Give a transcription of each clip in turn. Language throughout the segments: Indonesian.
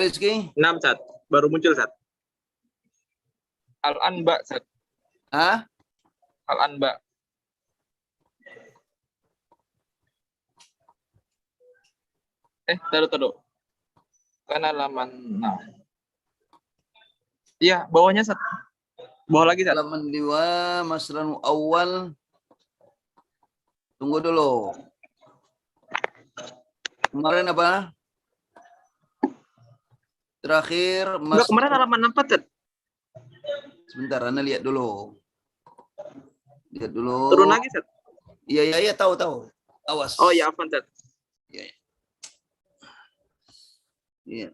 Rizky? 6 Sat. Baru muncul Sat. Al-Anba Sat. Hah? Al-Anba. Taruh. Kan halaman 6. Iya, bawahnya Sat. Bawah lagi Sat. Halaman 2, masdar awal. Tunggu dulu. Kemarin apa? Terakhir Enggak, kemarin halaman 4 Sat. Sebentar, Anda lihat dulu. Lihat dulu. Turun lagi Sat. Iya, tahu. Awas. Oh ya, apa Sat? Iya.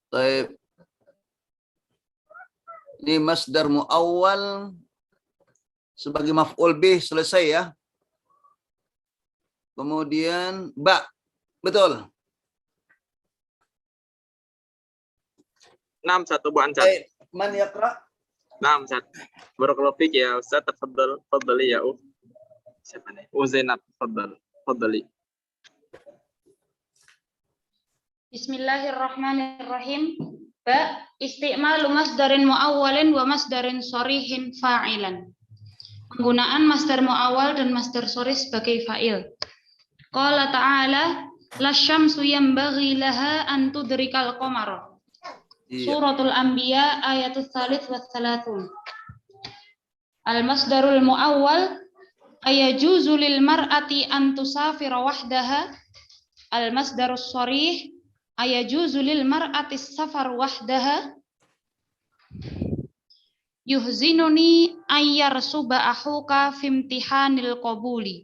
Baik. Ini masdar muawwal sebagai maf'ul bih selesai ya. Kemudian ba. Betul. 6 Sat, Bu Ansat. Man yaqra? 6 Sat. Barakallahu fik ya Ustaz, tafadhali ya siapa nih? Zainab, tafadhali. Bismillahirrahmanirrahim. Ba, isti'malu masdarin muawwalin wa masdarin shorihin fa'ilan. Penggunaan masdar muawwal dan masdar shorih sebagai fa'il. Qala ta'ala, lasyamsu yanbaghi laha an tudrikal qamara. Suratul Anbiya ayatul tsalits wa tsalatsun. Al-masdarul muawwal ayajuzu lil mar'ati an tusafira wahdaha. Al-masdarus shorih ayajuzu lil mar'ati safar wahdaha. Yuhzinuni ayyar suba ahuka fimtihanil qabuli.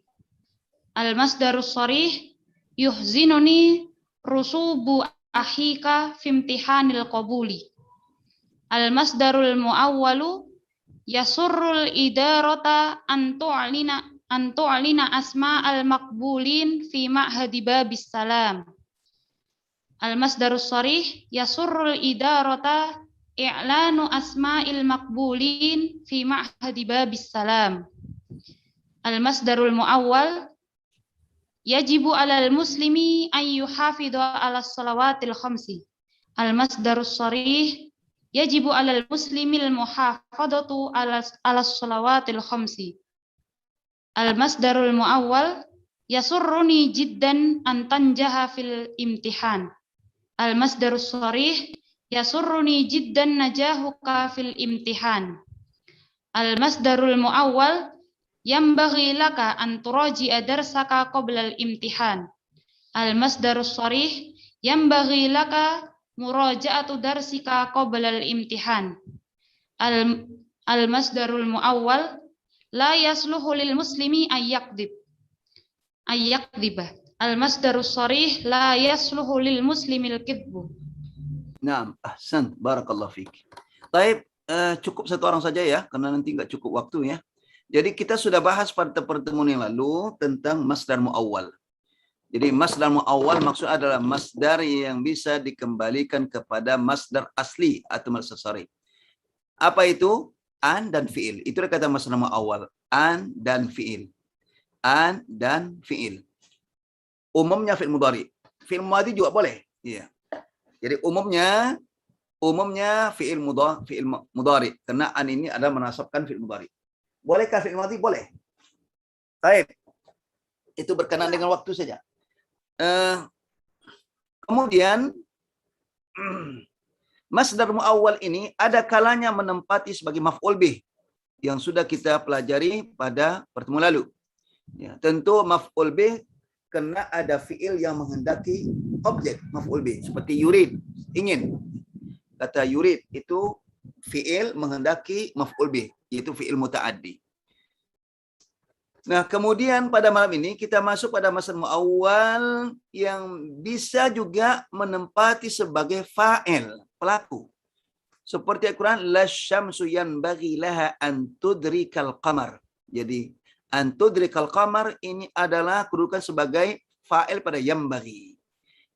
Al-masdarus shorih yuhzinuni rusubu ahika fimtihanil qabuli. Al-masdarul muawwalu yasurrul idarata an tu'lina asma'al maqbulin fi ma'hadi babis salam. Al-masdarus shorih yasurrul idarata i'lanu asma'il maqbulin fi ma'hadi babis salam. Al-masdarul muawwal yajibu 'alal muslimi an yuhafidha 'alas salawatil khamsi. Al-masdarus shorih yajibu 'alal muslimil muhafadhatu 'alas salawatil khamsi. Al-masdarul muawwal yasurruni jiddan an tanjaha fil imtihan. Al-masdarus shorih yasurruni jiddan najahuka fil imtihan. Al-masdarul muawwal yambaghi laka an turaji'a darsaka qabla al-imtihan. Al-masdarus shorih yambaghi laka muraja'atu darsika qabla al-imtihan. Al-masdarul muawwal la yasluhu lil muslimi ayyakdibah. Al-masdarus shorih la yasluhu lil muslimil kidbu. Naam, ahsan, barakallahu fiik. Baik, cukup satu orang saja ya, karena nanti nggak cukup waktu ya. Jadi kita sudah bahas pada pertemuan yang lalu tentang masdar muawwal. Jadi masdar muawwal maksudnya adalah masdar yang bisa dikembalikan kepada masdar asli atau masdar sharih. Apa itu? An dan fi'il. Itu kata masdar muawwal. An dan fi'il. An dan fi'il. Umumnya fi'il mudhari. Fi'il madhi juga boleh. Iya. Jadi umumnya fi'il mudhari karena an ini adalah menasabkan fi'il mudhari. Bolehkah fi'il madhi? Boleh. Baik. Itu berkenaan dengan waktu saja. Kemudian masdar muawwal ini ada kalanya menempati sebagai maf'ul bih yang sudah kita pelajari pada pertemuan lalu. Ya, tentu maf'ul bih karena ada fi'il yang menghendaki objek maf'ul bih seperti yurid, ingin. Kata yurid itu fi'il menghendaki maf'ul bih, yaitu fi'il muta'addi. Nah, kemudian pada malam ini kita masuk pada masdar muawwal yang bisa juga menempati sebagai fa'il, pelaku. Seperti Al-Quran, lasyamsu yanbaghi laha an tudrikal qamar. Jadi, an tudrikal qamar ini adalah kedudukan sebagai fa'il pada yambaghi.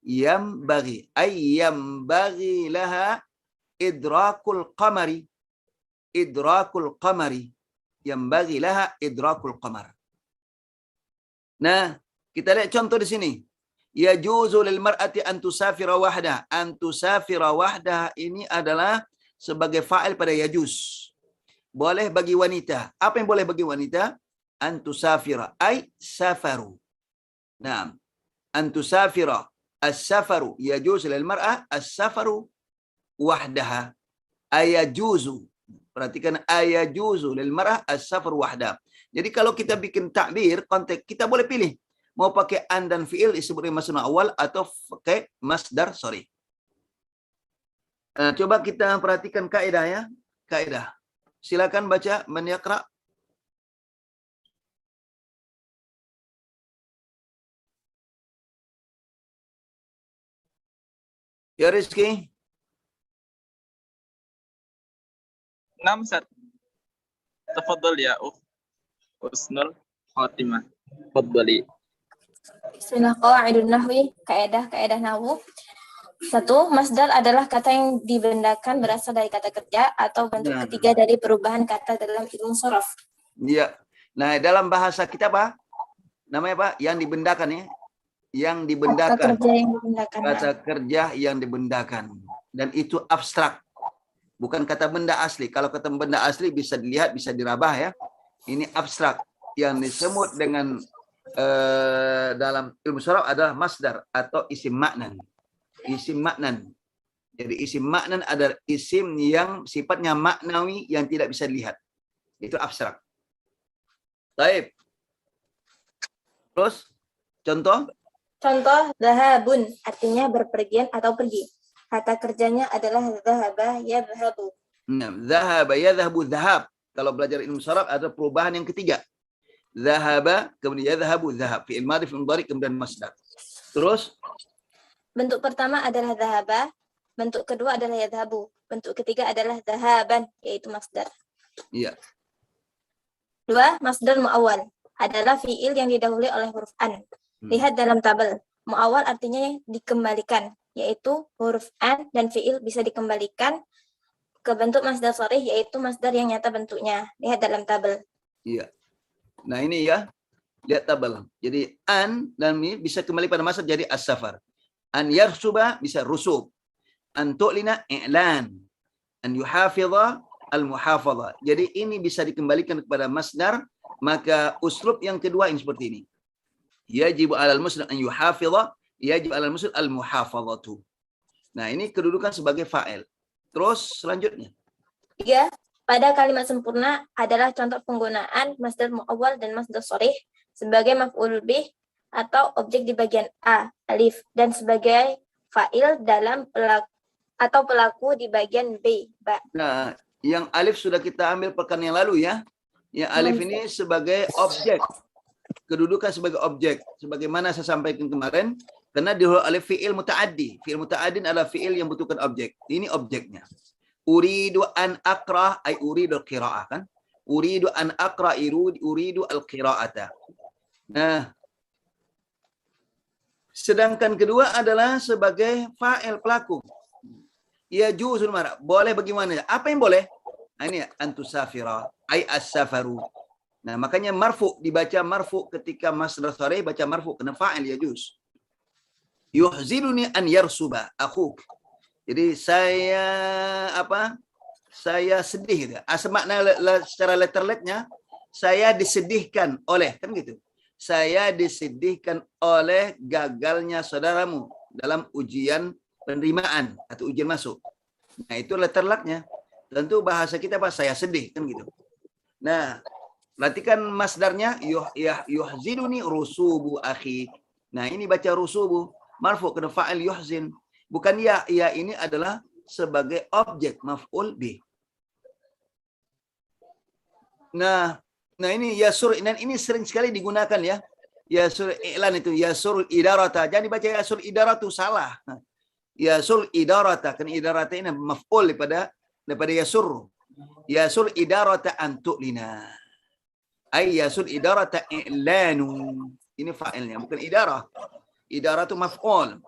Yambaghi, ay yambaghi laha idrakul qamari. Idrakul qamari. Yambaghi laha idrakul qamar. Nah, kita lihat contoh di sini. Yajuzu lil mar'ati an tusafira wahdah. An tusafira wahdah ini adalah sebagai fa'il pada yajuz. Boleh bagi wanita. Apa yang boleh bagi wanita? An tusafira ay safaru. Nah, an tusafira as-safaru yajuz lil mar'ah as-safaru wahdaha. Ayajuzu. Perhatikan ayajuzu lil mar'ah as-safaru wahdaha. Jadi kalau kita bikin takbir, konteks kita boleh pilih. Mau pakai an dan fi'il disebut masdar awal atau pakai masdar sorry. Coba kita perhatikan kaidah ya. Kaidah. Silakan baca man yaqra. Ya Rizky. Nam Ustaz. Tafadhal ya Husnul Khatimah. Tafadhali. Bismillah, qawaidun nahwi, kaidah nahwu. 1. Masdar adalah kata yang dibendakan berasal dari kata kerja atau bentuk ketiga dari perubahan kata dalam ilmu shorof. Iya. Nah, dalam bahasa kita apa? Namanya apa? Yang dibendakan ya. Yang dibendakan. Kata kerja yang dibendakan. Kata kerja yang dibendakan. Dan itu abstrak. Bukan kata benda asli. Kalau kata benda asli bisa dilihat, bisa dirabah ya. Ini abstrak. Yang disebut dengan dalam ilmu shorof adalah masdar atau isim maknan. Isim maknan. Jadi isim maknan adalah isim yang sifatnya maknawi yang tidak bisa dilihat. Itu abstrak. Baik. Terus contoh? Contoh dhahabun artinya berpergian atau pergi. Kata kerjanya adalah dhahaba yadhhabu. Nah, dhahaba yadhhabu dhahab. Kalau belajar ilmu shorof ada perubahan yang ketiga. Dhahaba, kemudian yadhhabu dhahab. Fi'il madhi, fi'il mudhari, kemudian masdar. Terus? Bentuk pertama adalah dhahaba. Bentuk kedua adalah yadhhabu. Bentuk ketiga adalah dhahaban, yaitu masdar. Iya. 2. Masdar mu'awwal adalah fi'il yang didahului oleh huruf an. Lihat dalam tabel. Mu'awwal artinya dikembalikan, yaitu huruf an dan fi'il bisa dikembalikan ke bentuk masdar sharih, yaitu masdar yang nyata bentuknya. Lihat dalam tabel. Iya. Nah ini ya, lihat tabel. Jadi an dan ini bisa kembali pada masdar jadi as-safar. An yarsuba bisa rusub. An tu'lina i'lan. An yuhafidha al-muhafadha. Jadi ini bisa dikembalikan kepada masdar, maka uslub yang kedua ini seperti ini. Yajib 'alal muslim an yuhafidha, yajib 'alal muslim al-muhafadhatu. Nah, ini kedudukan sebagai fa'il. Terus selanjutnya. 3. Pada kalimat sempurna adalah contoh penggunaan masdar mu'awwal dan masdar sharih sebagai maf'ul bih atau objek di bagian A, alif, dan sebagai fa'il dalam pelaku di bagian B, ba. Nah, yang alif sudah kita ambil pekan yang lalu ya. Yang alif ini sebagai objek. Kedudukan sebagai objek. Sebagaimana saya sampaikan kemarin, karena dihuruf alif fi'il muta'addi. Fi'il muta'addin adalah fi'il yang membutuhkan objek. Ini objeknya. Uridu an aqra ay uridu al-qira'ah kan? Uridu an aqra uridu al-qira'ata. Nah, sedangkan kedua adalah sebagai fa'il pelaku. Ya juzul mar'a. Boleh bagaimana? Apa yang boleh? Nah, ini antusafira ay as-safaru. Nah, makanya marfu dibaca marfu ketika masdar sharih baca marfu kena fa'il ya juz. Yuhziluni an yarsuba akhuk. Jadi saya Saya sedih gitu. Asal makna secara letterletnya saya disedihkan oleh kan gitu. Saya disedihkan oleh gagalnya saudaramu dalam ujian penerimaan atau ujian masuk. Nah, itu letterletnya. Tentu bahasa kita apa? Saya sedih kan gitu. Nah, perhatikan masdarnya yuhziluni rusubu akhi. Nah, ini baca rusubu marfu kena fa'il yuhzin. Bukan ya ini adalah sebagai objek maf'ul bih. Nah ini yasur, dan ini sering sekali digunakan ya. Yasur i'lan itu yasur idarata. Jangan dibaca yasur idaratu salah. Yasur idarata, kan idarata ini maf'ul daripada yasur. Yasur idarata antu'lina. Ay yasur idarata i'lanu. Ini fa'ilnya, bukan idarah. Idarah itu maf'ul.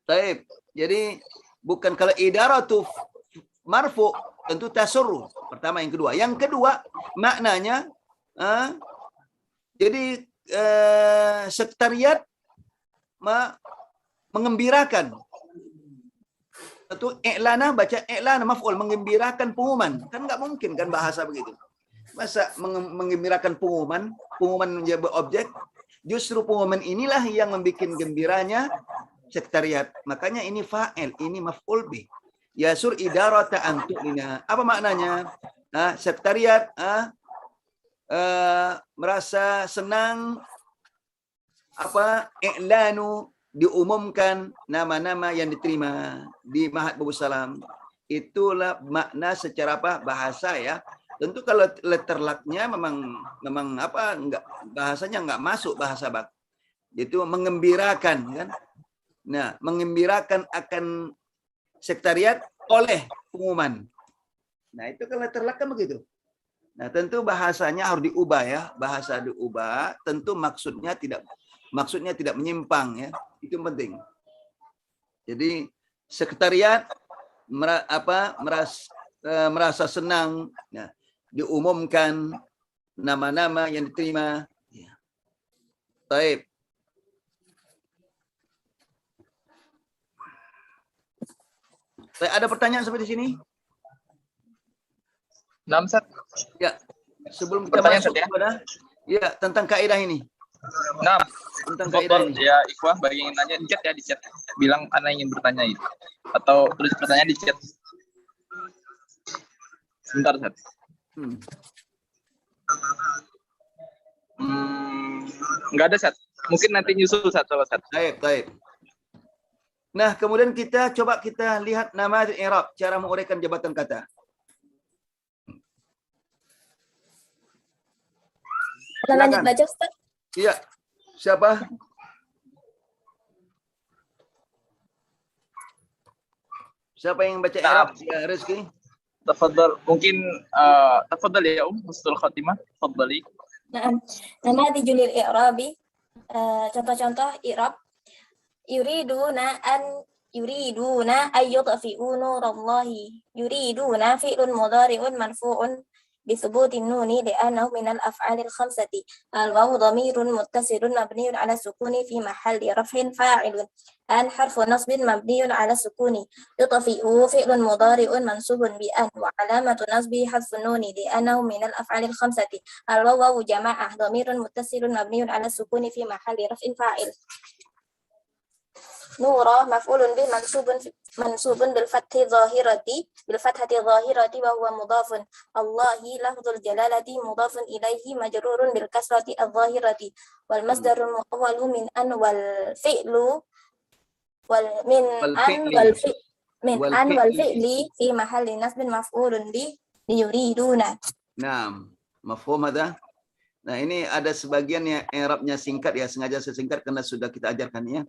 Baik. Jadi bukan kalau idarah itu marfu tentu tasurru. Pertama, yang kedua. Yang kedua maknanya Jadi sekretariat mengembirakan. Itu i'lana, baca i'lana maf'ul, mengembirakan pengumuman. Kan nggak mungkin kan bahasa begitu. Masa mengembirakan pengumuman menjadi objek, justru pengumuman inilah yang membuat gembiranya sekretariat. Makanya ini fa'il, ini maf'ul bih. Yasur idarata antu'lina. Apa maknanya? Sekretariat merasa senang i'lanu, diumumkan nama-nama yang diterima di Ma'had Babus Salam. Itulah makna secara bahasa ya. Tentu kalau letter luck-nya memang enggak, bahasanya enggak masuk bahasa bak. Itu mengembirakan kan. Nah, mengembirakan akan sekretariat oleh pengumuman. Nah, itu kan letter luck kan begitu. Nah, tentu bahasanya harus diubah ya. Bahasa diubah, tentu maksudnya tidak menyimpang ya. Itu penting. Jadi sekretariat merasa senang ya, diumumkan nama-nama yang diterima. Ya. Baik. Ada pertanyaan sampai di sini? Nah, Ustaz. Ya. Sebelum kita Pertanyaan, masuk kepada tentang kaidah ini. Nah, Tentang kaidah ini. ya ikhwah bagi yang nanya di chat ya, di chat. Bilang ana ingin bertanya itu. Atau tulis pertanyaan di chat. Sebentar, Ustaz. Enggak ada, Ustaz. Mungkin nanti nyusul satu. Baik. Nah, kemudian kita lihat nama i'rab, cara menguraikan jabatan kata. Lanjut baca, Ustaz. Iya. Siapa? Siapa yang baca i'rab? Ya, Rizky. Tafadhal. Mungkin tafadhal ya Husnul Khatimah. Tafadhali. Nah, nama dijulil i'rabi. Contoh-contoh i'rab. Yuriduna ayyutfi'u nurallahi. Yuriduna fi'lun mudhari'un marfu'un بثبوت النون لأنه من الأفعال الخمسة. الواو ضمير متصل مبني على السكون في محل رفع فاعل. أن حرف نصب مبني على السكون. يطفئ فعل مضارع منصوب بأن وعلامة نصبه حذف النون لأنه من الأفعال الخمسة. الواو جماعة ضمير متصل مبني على السكون في محل رفع فاعل. نورا مفعول به منصوب بالفتحة الظاهرة وهو مضاف. الله لفظ الجلالة مضاف إليه مجرور بالكسرة الظاهرة. والمصدر المؤول من أن والفعل والفعل في محل نصب مفعول به ليريدون. Nah, mafhum ada? Nah, ini ada sebagian yang i'rabnya singkat ya, sengaja saya singkat karena sudah kita ajarkan ya.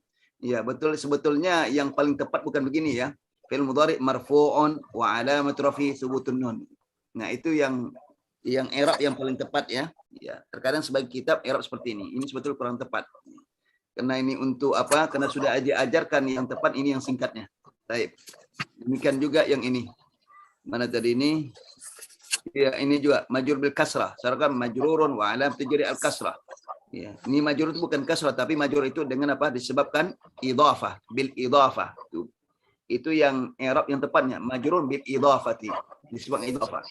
Ya, betul, sebetulnya yang paling tepat bukan begini ya. Fi'il mudhari' marfu'un wa 'alamat rafi'i thubutun nun. Nah, itu yang i'rab yang paling tepat ya. Ya, terkadang sebagai kitab i'rab seperti ini. Ini sebetulnya kurang tepat. Karena ini untuk apa? Karena sudah diajarkan yang tepat, ini yang singkatnya. Baik. Demikian juga yang ini. Mana tadi ini? Ya, ini juga majrur bil kasrah. Sekarang majrurun wa 'alamat tajri al kasrah. Ya, ini majrur itu bukan kasrah, tapi majrur itu dengan apa? Disebabkan idhafah, bil idhafah. Itu yang i'rab yang tepatnya, majrur bil idhafati. Disebabkan idhafah.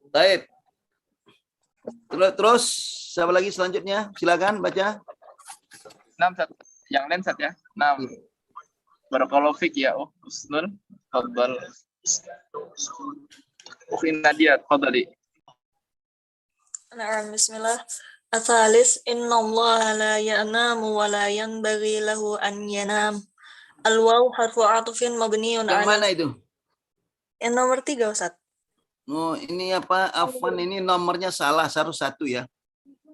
Baik. Terus siapa lagi selanjutnya? Silakan baca. 6 yang lain ya. 6. Barakallahu fik ya Husnul. Tafadhal. Nadia, tafadhali. Na'am, bismillah. Atsalis, innallaha la yanamu wa la yanbaghi lahu an yanam. Al-waw harfu 'athfin mabniun 'ala. Yang mana itu? Yang nomor 3, Ustaz. Oh, ini apa? Afwan, ini nomornya salah, harus 1 ya.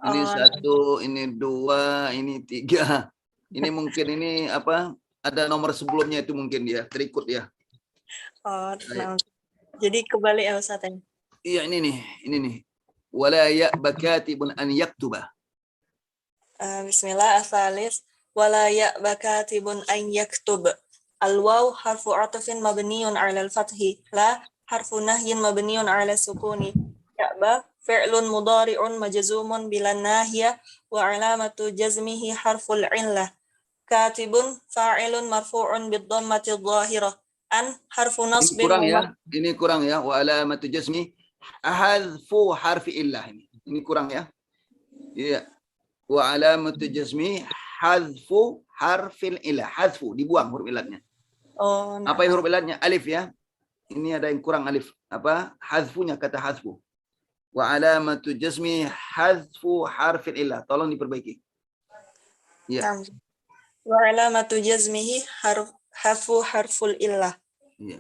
Ini 1, ini 2, ini 3. Ini mungkin ini apa? Ada nomor sebelumnya itu mungkin dia terikut ya. Oh, nah. Jadi kebalik ya Ustaz. Iya, ini nih. Wala ya'ba katibun an yaktuba. Bismillah, asalis. Wala ya'ba katibun an yaktub. Al-waw harfu 'athfin mabniun 'ala al-fathi. La harfu nahyin mabniun 'ala sukuni. Ya'ba fi'lun mudhari'un majzumun bila nahiyah wa alamatu jazmihi harful illah. Katibun fa'ilun marfu'un bid-dhammati dhahirah. An harfu Ini nasbin kurang wa ya. Ini kurang ya. Wa alamatu jazmi hadfu harfi illah ini. Ini kurang ya. Iya. Wa alamatu jazmi hadfu harfil illah. Hadfu dibuang huruf ilatnya. Oh, nah. Apa yang huruf ilatnya? Alif ya. Ini ada yang kurang alif. Apa? Hadfunya kata hadfu. Wa alamatu jazmi hadfu harfil illah. Tolong diperbaiki. Ya. Nah. Wa alamatu jazmihi harfu harful illah. Ya.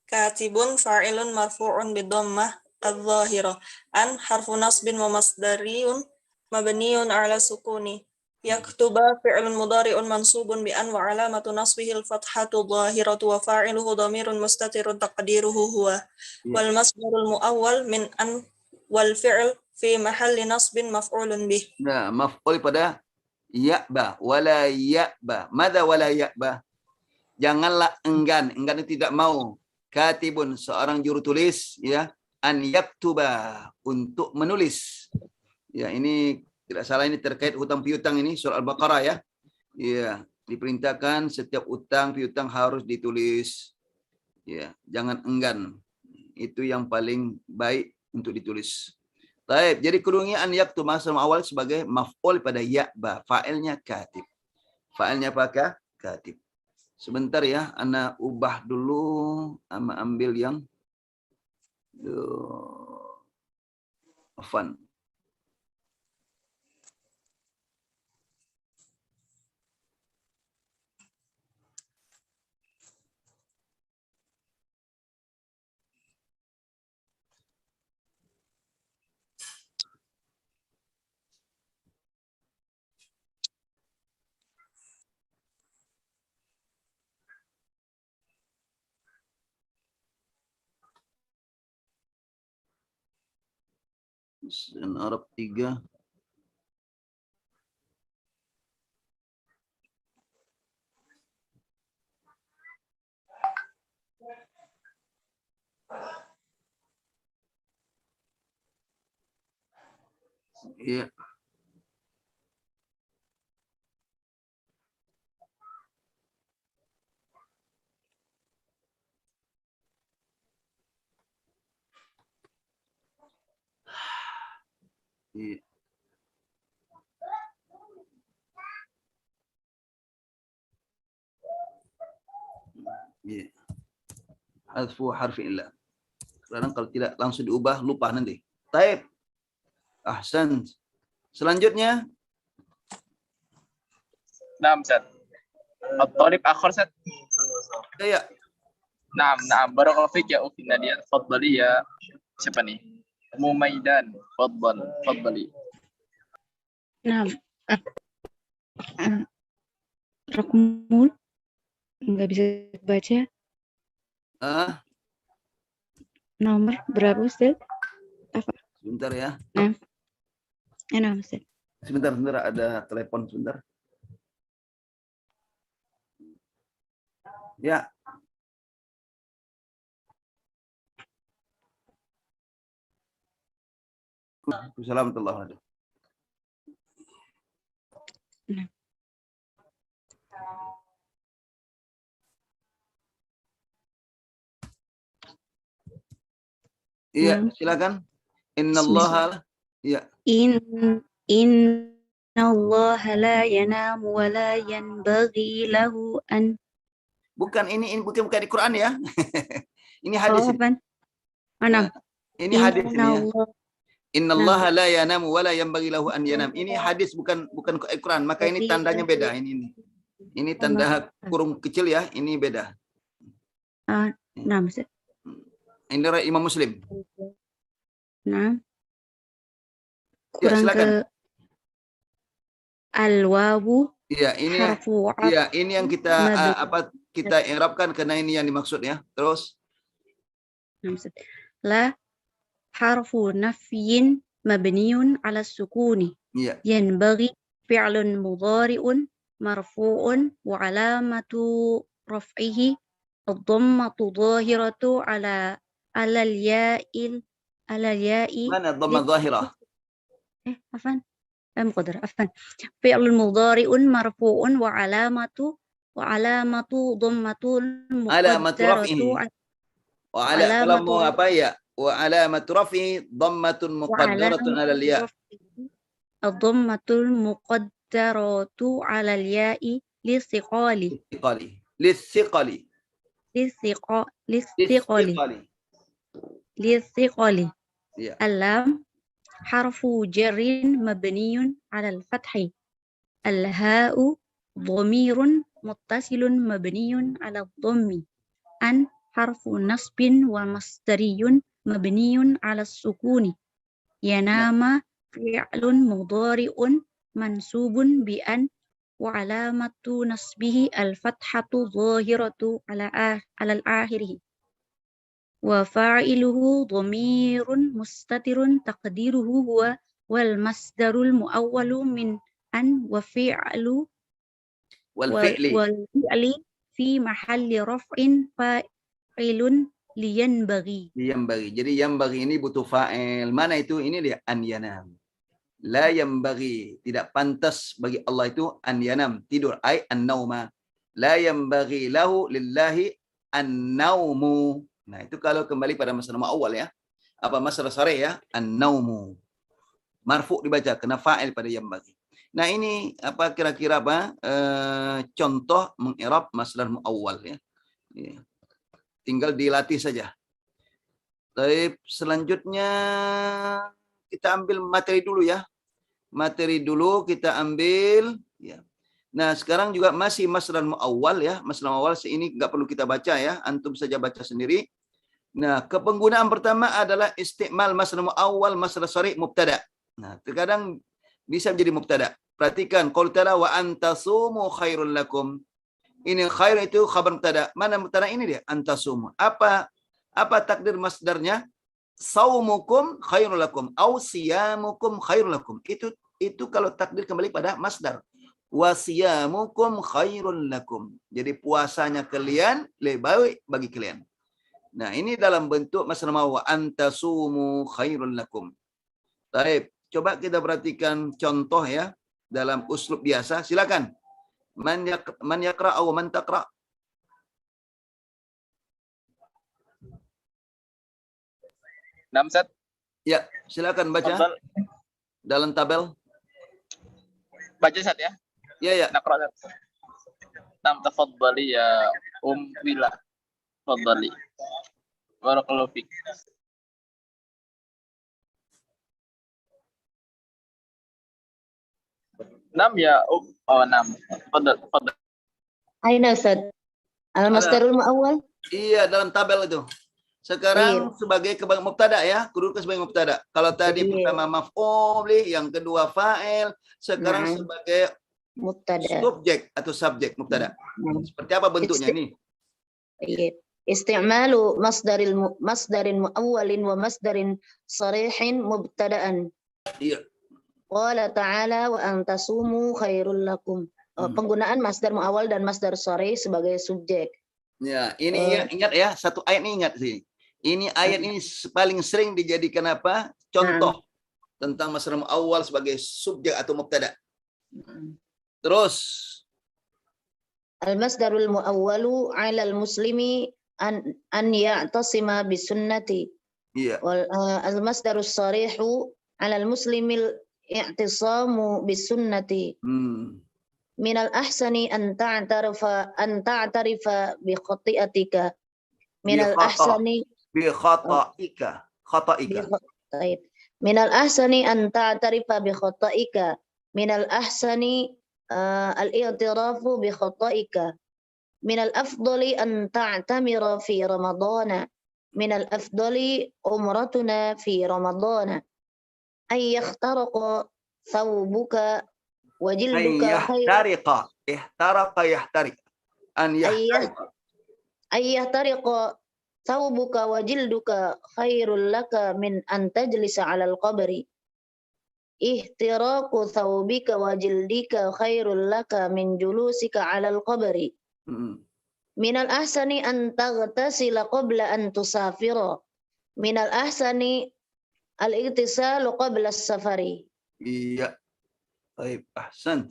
Katibun fa'ilun marfu'un bid-dhammah adh-dhahirah. An harfu nasbin wa masdariyun mabniun ala sukuni. Yaktuba fi'lun mudhari'un mansubun bi an wa alamatu nasbihi al-fathatu dhahiratu wa fa'iluhu dhamirun mustatirun taqdiruhu huwa. Wal masdarul muawwal min an wal fi'l fi mahalli nasbin maf'ulun bih. Nah, maf'ul pada ya'ba wala ya'ba. Madza wala ya'ba? Janganlah enggan. Enggan itu tidak mau. Katibun seorang juru tulis ya, an yaktuba untuk menulis. Ya, ini tidak salah, ini terkait hutang piutang ini surah Al-Baqarah ya. Ya, diperintahkan setiap utang piutang harus ditulis. Ya, jangan enggan. Itu yang paling baik untuk ditulis. Baik, jadi kurungnya an yaktuba sama awal sebagai maf'ul pada ya'ba, fa'ilnya katib. Fa'ilnya apakah? Katib. Sebentar ya, ana ubah dulu, ama ambil yang fun. Dan Arab 3. Iya. Iya. Iya. Hadfu harfi illah. Karena kalau tidak langsung diubah lupa nanti. Taib. Ahsan. Selanjutnya. Naam, Ustaz. At-talib akhir, Ustaz. Ya. Naam, naam. Barakallahu fik ya Ukhti Nadia. Fadhali ya. Siapa nih? Mumaidan. Fadhali. Nah, Rokmul nggak bisa baca. Nomor berapa Ustaz? Apa? Sebentar ya. Nah, Ustaz. Sebentar, ada telepon sebentar. Ya. Assalamualaikum warahmatullahi wabarakatuh. Iya, silakan. Innallaha ya. Innallaha la yanamu wa la yanbaghi lahu an. Bukan ini bukan di Quran ya. Ini hadis. Mana? Ini hadis ini ya. Innallaha la yanamu wa la yanbaghi lahu an yanam. Ini hadis bukan Quran, maka ini tandanya beda ini. Ini tanda kurung kecil ya, ini beda. Nah, Ustaz. Ini Imam Muslim. Nah. Ya, Kurang silakan. ke al-wawu. Iya, ini ini yang kita kita i'rabkan karena ini yang dimaksud ya. Terus la harfu nafyin mabniun ala sukuni. Iya. Yanbaghi fi'lun mudhari'un marfu'un wa alamatu raf'ihi ad-dhammatu dhahiratu ala al-ya'il على الياء Mana dhamma zahirah? عفوا مقدر عفوا فعل مضارع مرفوع وعلامة ضمة Alamatu مقدرة raf'ihi. Kalau وعلامة mau apa ya? Wa alamatu raf'i dhammatun muqaddaratun وعلامة 'ala al-ya'. رفعه الضمة المقدرة على الياء للثقل Lithiqali. للثقل للثقل Ya. اللام حرف جر مبني على الفتح الهاء ضمير متصل مبني على الضم أن حرف نصب ومصدري مبني على السكون ينام فعل مضارع منصوب بأن وعلامة نصبه الفتحة ظاهرة على الآخر وفاعله ضمير مستتر تقديره هو والمصدر المؤول من أن Wal-fi'li. والفعل في محل رفع فاعل لينبغي. Yambagi. Jadi yambagi ini butuh fa'il. Mana itu? Ini dia an yanam. La yambagi. Tidak pantas bagi Allah itu an yanam. Tidur. Ay an-nauma. La yambagi lahu lillahi an-naumu. Nah, itu kalau kembali pada masalah awal ya. Apa masalah sare ya? An-naumu. Marfu dibaca kena fa'il pada yambagi. Nah, ini apa kira-kira apa? Contoh meng'irab masalah awal ya. Ya. Tinggal dilatih saja. Baik, selanjutnya kita ambil materi dulu ya. Materi dulu kita ambil ya. Nah, sekarang juga masih masalah muawwal ya. Masalah muawwal ini enggak perlu kita baca ya, antum saja baca sendiri. Nah, kepenggunaan pertama adalah istimal masalah muawwal masalah sari mubtada. Nah, terkadang bisa menjadi mubtada. Perhatikan qaul ta'ala wa antasumu khairul lakum. Ini khair itu khabar mubtada. Mana mubtada ini dia? Antasumu. Apa takdir masdarnya? Saumukum khairul lakum au siyamukum khairul lakum. Itu kalau takdir kembali pada masdar. Wa siyamukum khairul lakum. Jadi puasanya kalian lebih baik bagi kalian. Nah, ini dalam bentuk masalah wa antasumu khairul lakum. Baik, coba kita perhatikan contoh ya dalam uslub biasa. Silakan. Man yaqra aw man taqra? Namsat. Ya, silakan baca Tafadhal. dalam tabel. Baca Sat ya. Ya, ya. Naqra. Nam tafadhali ya Wila. Tafadhali. Barakallahu fik. Nam ya nam. Tafadhal. Aina Ustaz? Al-masdarul muawwal? Iya, dalam tabel itu. Sekarang sebagai mubtada ya, kedudukan sebagai mubtada. Kalau tadi pertama maf'ul, yang kedua fa'il, sekarang sebagai mubtada. Subjek atau subjek mubtada. Seperti apa bentuknya nih? Iya. Isti'malu masdarin muawwalin wa masdarin sarihin mubtada'an. Iya. Qala ta'ala wa antasumu khairul lakum. Penggunaan masdar muawwal dan masdar sharih sebagai subjek. Ya, ini ingat ya, satu ayat ini ingat sih. Ini ayat ini paling sering dijadikan apa? Contoh tentang masalah awal sebagai subjek atau mubtada. Terus al-masdarul muawwalu 'ala al-muslimi an ya'tasima bisunnati. Iya. Wal al-masdarus sharihu 'ala al-muslimil i'tisamu bisunnati. Minal ahsani an ta'tarifa bi khati'atika. Minal ahsani bi khata'ika. Minal ahsani an ta'tarifa bi khata'ika. Minal ahsani al-i'tirafu bi khata'ika. Minal afdali an ta'tamira fi ramadana. Minal afdali umratuna fi ramadana. Ay yakhtaraqa thawbuka wajilduka yahtarik an yahtariqa thawbuka wajilduka khairul laka min an tajlisa 'alal qabri. Ihtiraqu thawbika wajildika khairul laka min julusika 'alal qabri. Minal ahsani an taghtasila qabla an tusafira. Minal ahsani Al-igtisalu qabla as-safari. Iya. Baik, ahsan.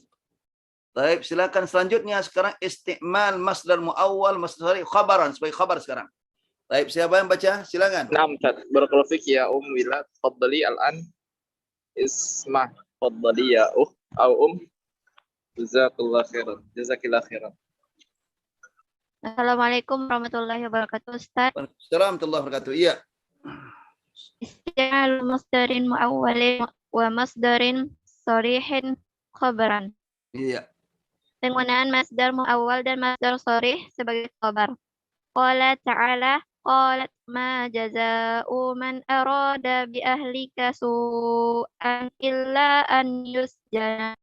Baik, silakan selanjutnya sekarang istimal masdar muawwal masdar sari khabaran sebagai khabar sekarang. Baik, siapa yang baca? Silakan. نعم أستاذ بارك الله فيك يا ولا تفضلي الآن اسمع تفضلي يا أو جزاك الله خيرا جزاك الله خيرا. Assalamualaikum warahmatullahi wabarakatuh, Ustaz. Assalamualaikum warahmatullahi wabarakatuh. Iya. Isti'mal masdarin muawwalin wa masdarin shorihin khabaran. Iya. Penggunaan masdar muawwal dan masdar shorih sebagai khabar. Qala ta'ala, qalat ma jazaa'u man arada bi ahlika su'an illa an yusjana.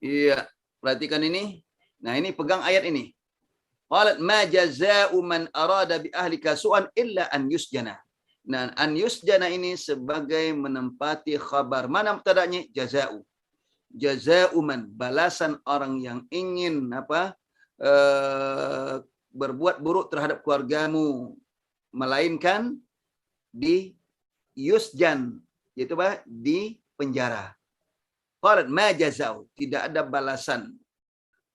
Iya. Perhatikan ini. Nah, ini pegang ayat ini. Qalat ma jazaa'u man arada bi ahlika su'an illa an yusjana. Nah, an yusjana ini sebagai menempati khabar. Mana mubtada'nya? Jazaa'u. Jazaa'u man, balasan orang yang ingin berbuat buruk terhadap keluargamu, melainkan di yusjan, yaitu apa? Di penjara. Qalat ma jazaa'u, tidak ada balasan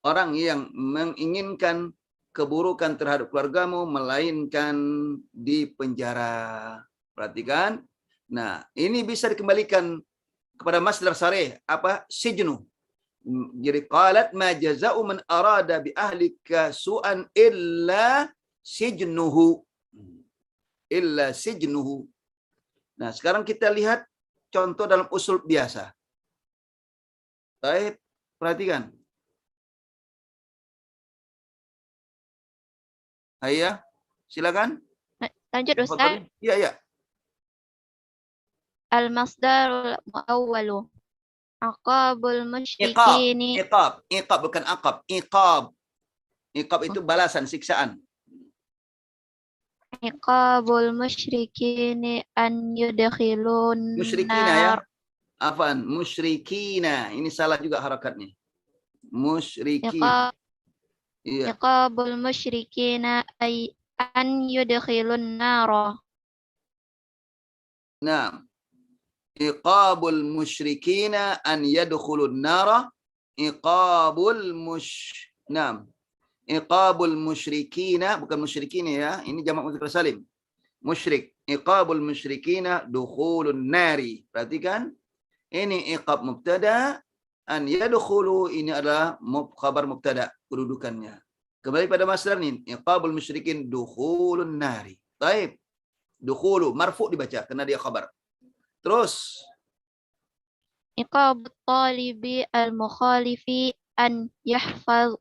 orang yang menginginkan keburukan terhadap keluargamu melainkan di penjara. Perhatikan. Nah, ini bisa dikembalikan kepada masdar sarih apa? Sijnu. Jadi qalat ma jazaa'u man arada bi ahlika su'an illa sijnuhu. Illa sijnuhu. Nah, sekarang kita lihat contoh dalam usul biasa. Baik, perhatikan. Ayah, silakan. Lanjut, Ustaz. Iya, iya. Al-masdarul muawwalu aqabul Iqab, musyrikini. iqab bukan aqab, iqab. Iqab itu balasan, siksaan. Iqabul musyrikini an yudkhilun Musyrikina ya. nar. Afan, musyrikina. Ini salah juga harakatnya. Musyrikina. Iya. Iqabul musyrikina ay an yudkhilun nar. Nah, iqabul musyrikina an yadkhulun nara. Nah, iqabul musyrikina bukan musyrikina ya. Ini jamak mudzakkar salim. Musyrik. Iqabul musyrikina dukhulun nari. Perhatikan. Ini iqab mubtada, an yadkhulu ini adalah khabar mubtada kedudukannya. Kembali pada masdar ini, iqabul musyrikin dukhulun nari. Baik. Dukhulu marfu dibaca karena dia khabar. Terus Iqabut talibi al-mukhalifi an yahfadha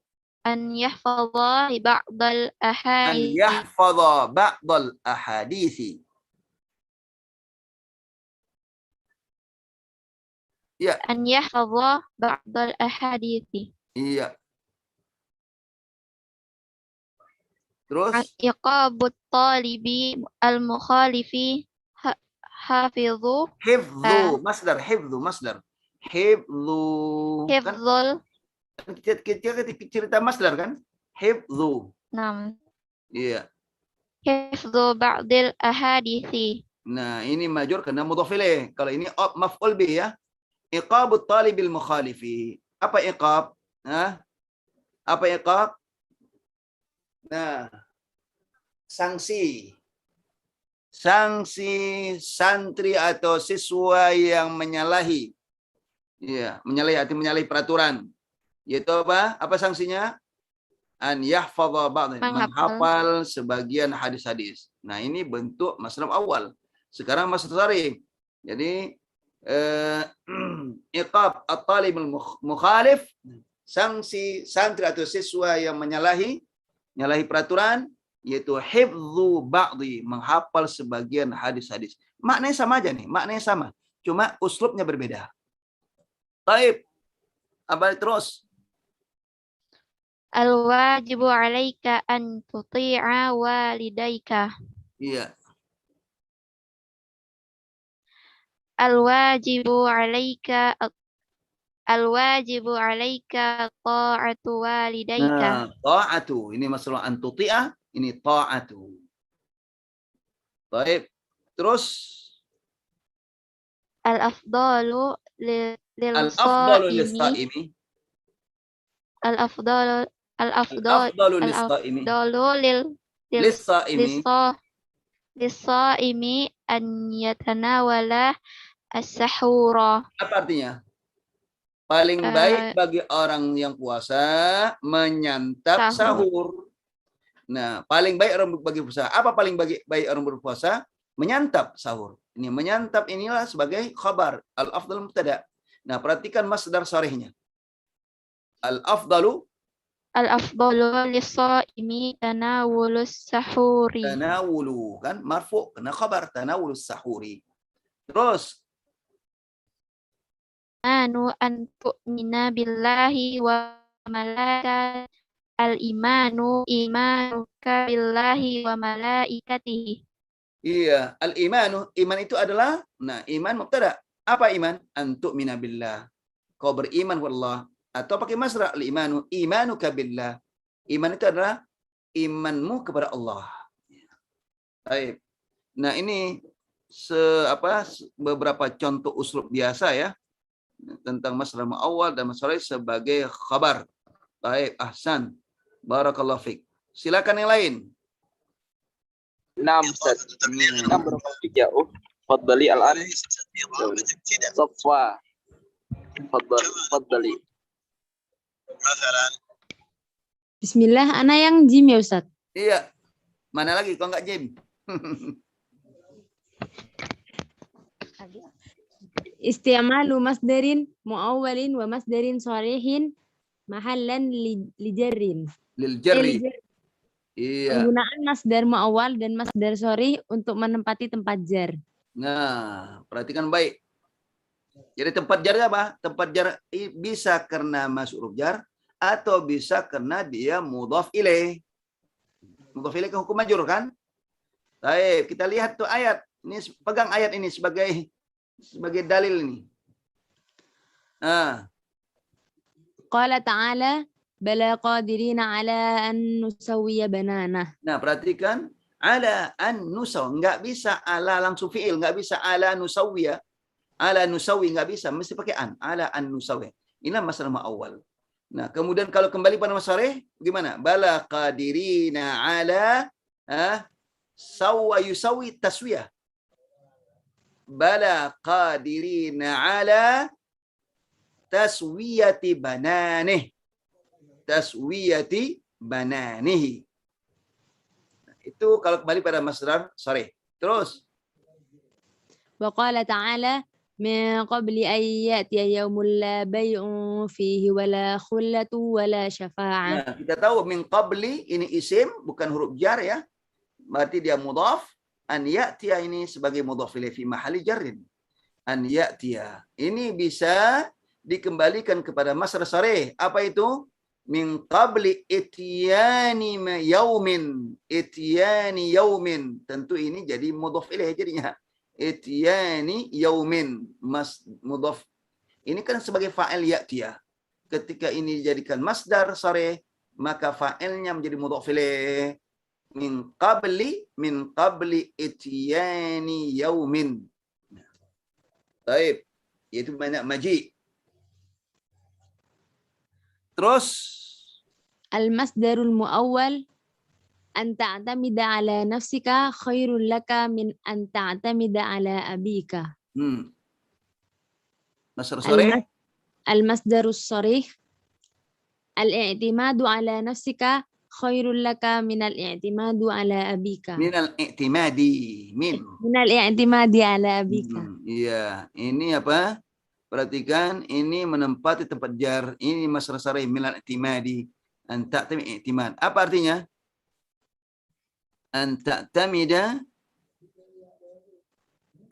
ba'dal an ahadith. yahfadha ba'dal ahadithi. Ya. An yahfadha ba'dal ahadithi. Iya. Terus Iqabut talibi al-mukhalifi hafidhu. hifdhu, masdar hifdhu, masdar. Hifdhu. Kan Hifdzul. kita cerita masdar kan? Hifdhu. Nam. Iya. Hifdhu ba'dil ahadithi. Nah, ini majur karena mudhaf ilaih. Kalau ini maf'ul bih ya. Iqabut talibil mukhalifi. Apa iqab? Nah, apa iqab? Nah, sanksi. Sanksi santri atau siswa yang menyalahi. Ya, menyalahi peraturan. Yaitu apa? Apa sanksinya? An yahfadha ba'd, menghafal sebagian hadis-hadis. Nah, ini bentuk masdar awal. Sekarang masdar sari. Jadi iqab at-talibul mukhalif, sanksi santri atau siswa yang menyalahi peraturan, yaitu hifdzu ba'dhi, menghafal sebagian hadis-hadis. Maknanya sama aja nih, maknanya sama. Cuma uslubnya berbeda. Baik. Apa terus? Al-wajibu 'alaika an tuti'a walidayka. Iya. Al-wajibu 'alaika ta'atu walidayka. Nah, ta'atu. Ini masalah an tuti'a, ini ta'atu. Baik. Terus Al-afdalu lil Al-afdalu shaimi. lis-shaimi. Al-afdalu Al-afdalu lis-shaimi. al-afdalu lil Lis-shaimi. lis-shaimi an yatanawala as-sahura. Apa artinya? Paling baik bagi orang yang puasa menyantap sahur. Nah, paling baik orang bagi puasa. Apa paling baik orang berpuasa? Menyantap sahur. Ini menyantap inilah sebagai khabar. Al-afdal mubtada. Nah, perhatikan masdar sharihnya. Al-afdalu lis-shaimi tanawulus sahuri. tanawulu, kan marfu kena khabar tanawulus sahuri. Terus Anu an tu'mina billahi wa malaikatihi. Al-imanu imanuka billahi wa malaikatihi. iya, al-imanu, iman itu adalah, nah iman mubtada. Apa iman? Antuk minabillah. Kau beriman kepada Allah. Atau pakai masdar al-imanu, imanuka billah. Iman itu adalah imanmu kepada Allah. Baik. Nah, ini beberapa contoh uslub biasa ya tentang masdar muawwal dan masdar sebagai khabar. Baik, ahsan. Barakallahu fiik. Silakan yang lain. Naam, Ustaz. Naam, barakallahu fiik ya. Fadhali al-an. Safwa. Fadhali. Bismillah, ana yang jim ya Ustaz. Iya. Mana lagi kau enggak jim? Isti'malu masdarin muawwalin wa masdarin sharihin mahallan li jarrin. Lil jarri. Iya. Penggunaan masdar muawwal dan masdar sharih untuk menempati tempat jar. Nah, perhatikan baik. Jadi tempat jar apa? Tempat jar bisa karena masuk huruf jar atau bisa karena dia mudhaf ilaih. Mudhaf ilaih ke hukum majrur kan? Baik, kita lihat tuh ayat. Ini pegang ayat ini sebagai dalil ini. Qala ta'ala bala qadirina ala an nusawwiya banana. Nah, perhatikan ala an nusaw, enggak bisa ala langsung fiil, enggak bisa ala nusawwiya. Ala nusawi enggak bisa, mesti pakai an. Ala an nusawi. Inilah masdar muawwal. Nah, kemudian kalau kembali pada masdar gimana? Bala qadirina ala sawwa yusawi taswiyah. Bala qadirina ala taswiyati bananih. Taswiyati bananihi. Nah, itu kalau kembali pada masdar sharih. Terus Wa qala ta'ala min qabli an ya'tiya yawmun la bay'un fihi wala khullatu wala syafa'ah. Nah, kita tahu min qabli ini isim bukan huruf jar ya. Berarti dia mudhaf. An ya'tiya ini sebagai mudhaf ilaih fi mahalli jarrin. An ya'tiya. Ini bisa dikembalikan kepada masdar sharih. Apa itu? Min qabli ityani yaumin. Ityani yaumin. Tentu ini jadi mudhaf ilaih jadinya. Ityani yaumin. Mudhaf. Ini kan sebagai fa'il ya'tiya. Ketika ini dijadikan masdar sharih, maka fa'ilnya menjadi mudhaf ilaih. Min qabli ityani yaumin. Baik. Itu banyak maji. Terus Al-masdarul muawwal an ta'tamida ala nafsika khairul laka min an ta'tamida ala abika. Masdar sharih. Al-masdarus sharih al-i'timadu ala nafsika khairul laka min al-i'timadu ala abika. Min al-i'timadi. Min al-i'timadi ala abika. Iya, ini apa? Perhatikan, ini menempati tempat jar. Ini masdar sharih min al-i'timadi. An ta'tamid i'timad. Apa artinya? An ta'tamida,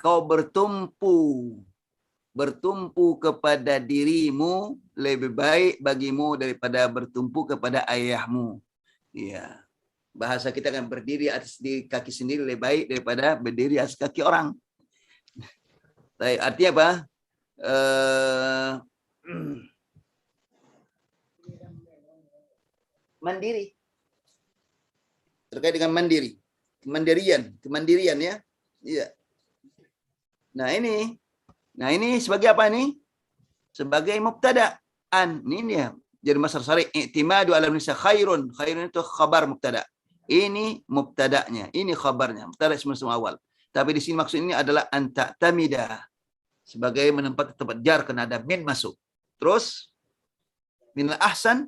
kau bertumpu kepada dirimu lebih baik bagimu daripada bertumpu kepada ayahmu. Iya. Bahasa kita kan berdiri atas kaki sendiri lebih baik daripada berdiri atas kaki orang. Artinya apa? Mandiri. Terkait dengan mandiri. Kemandirian ya. Iya. Nah, Nah, ini sebagai apa ini? Sebagai mubtada. An, ini dia. Jadi masdar sharih i'timadu ala nisa khairun. Khairun itu khabar mubtada. Ini mubtada'nya, ini khabarnya. Mubtada ism awal. Tapi di sini maksud ini adalah an ta'tamida. Sebagai menempati tempat jar karena ada min masuk. Terus minal ahsan.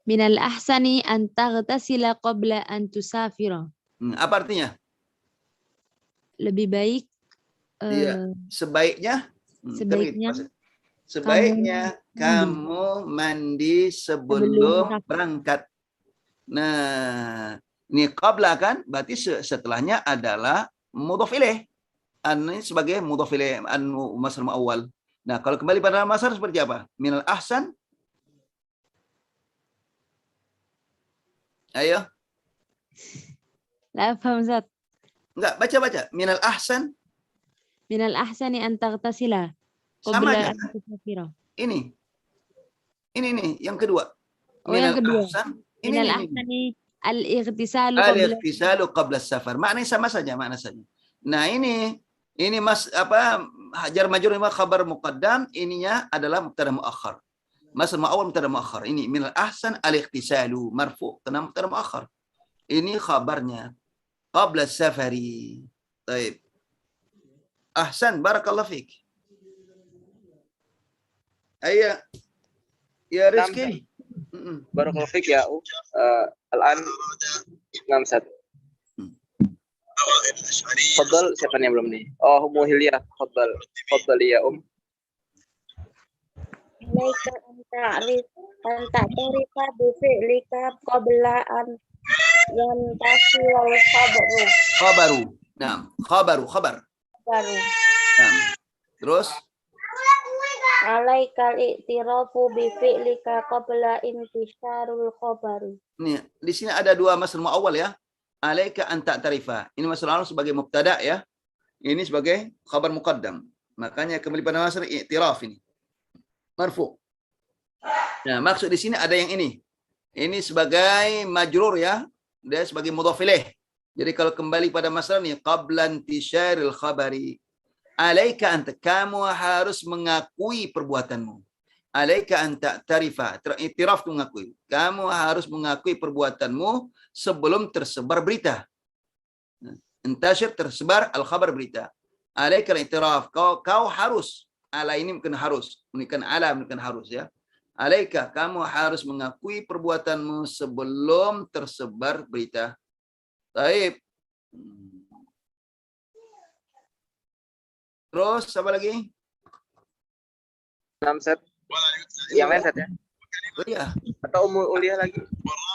Minal ahsani an taghtasila qabla an tusafira. Apa artinya? Lebih baik Iya, sebaiknya Sebaiknya kamu mandi sebelum berangkat. Nah, ini qabla kan, berarti setelahnya adalah mudhaf ilaih. Ini sebagai mudhaf ilaih masdar awal. Nah, kalau kembali pada masdar seperti apa? Minal ahsan. Ayo. La paham Ustaz. Enggak, baca. Minal ahsan. Minal ahsani an taghtasila Sama qabla aja. an tusafira. Ini yang kedua. Oh, yang kedua. Ahsan. Minal Ini. ahsani al-ightisalu qabla Al-ightisalu qabla safar. Maknanya sama saja, Nah, ini mas jar majrur ini khabar muqaddam, ininya adalah mubtada muakhar. Masdar awal mubtada muakhar. Ini minal ahsan al-ightisalu marfu karena mubtada muakhar. Ini khabarnya qabla safari. Baik. Ahsan, barakallahu fiik. Ayya. Ya Rizki. Barakallahu fiik ya. Al-an Namsat. Fadal, siapa nih yang belum nih? Oh, Ummu Hilyah. Fadal ya Alaika an ta'rifa bi fi'lika qabla an yantasil al-khabaru. Khabaru. Nah, khabar. Baru. Nah. Terus Alaika al-i'tirafu bi fi'lika qabla intisharul khabari. nih, di sini ada dua masdar awal ya. Alaika an ta'tarifa. Ini masdar awal sebagai mubtada ya. Ini sebagai khabar muqaddam. Makanya kembali pada masdar i'tiraf ini. Marfu. Nah, maksud di sini ada yang ini. Ini sebagai majrur ya. Dia sebagai mudhaf ilaih. Jadi kalau kembali pada masdar ini qabla intisyaril khabari. Alaika anta, kamu harus mengakui perbuatanmu. Alaika anta ta'tarifa, i'tiraf itu mengakui. Kamu harus mengakui perbuatanmu sebelum tersebar berita. Intashir, tersebar al-khabar berita. Alaika al-i'tiraf, kau harus. Ala ini bukan harus, bukan ala, bukan harus ya. Alaika, kamu harus mengakui perbuatanmu sebelum tersebar berita. Baik. Terus apa lagi? Namsat. Yang lain set ya? Oh iya. Atau Ummu Uliah lagi?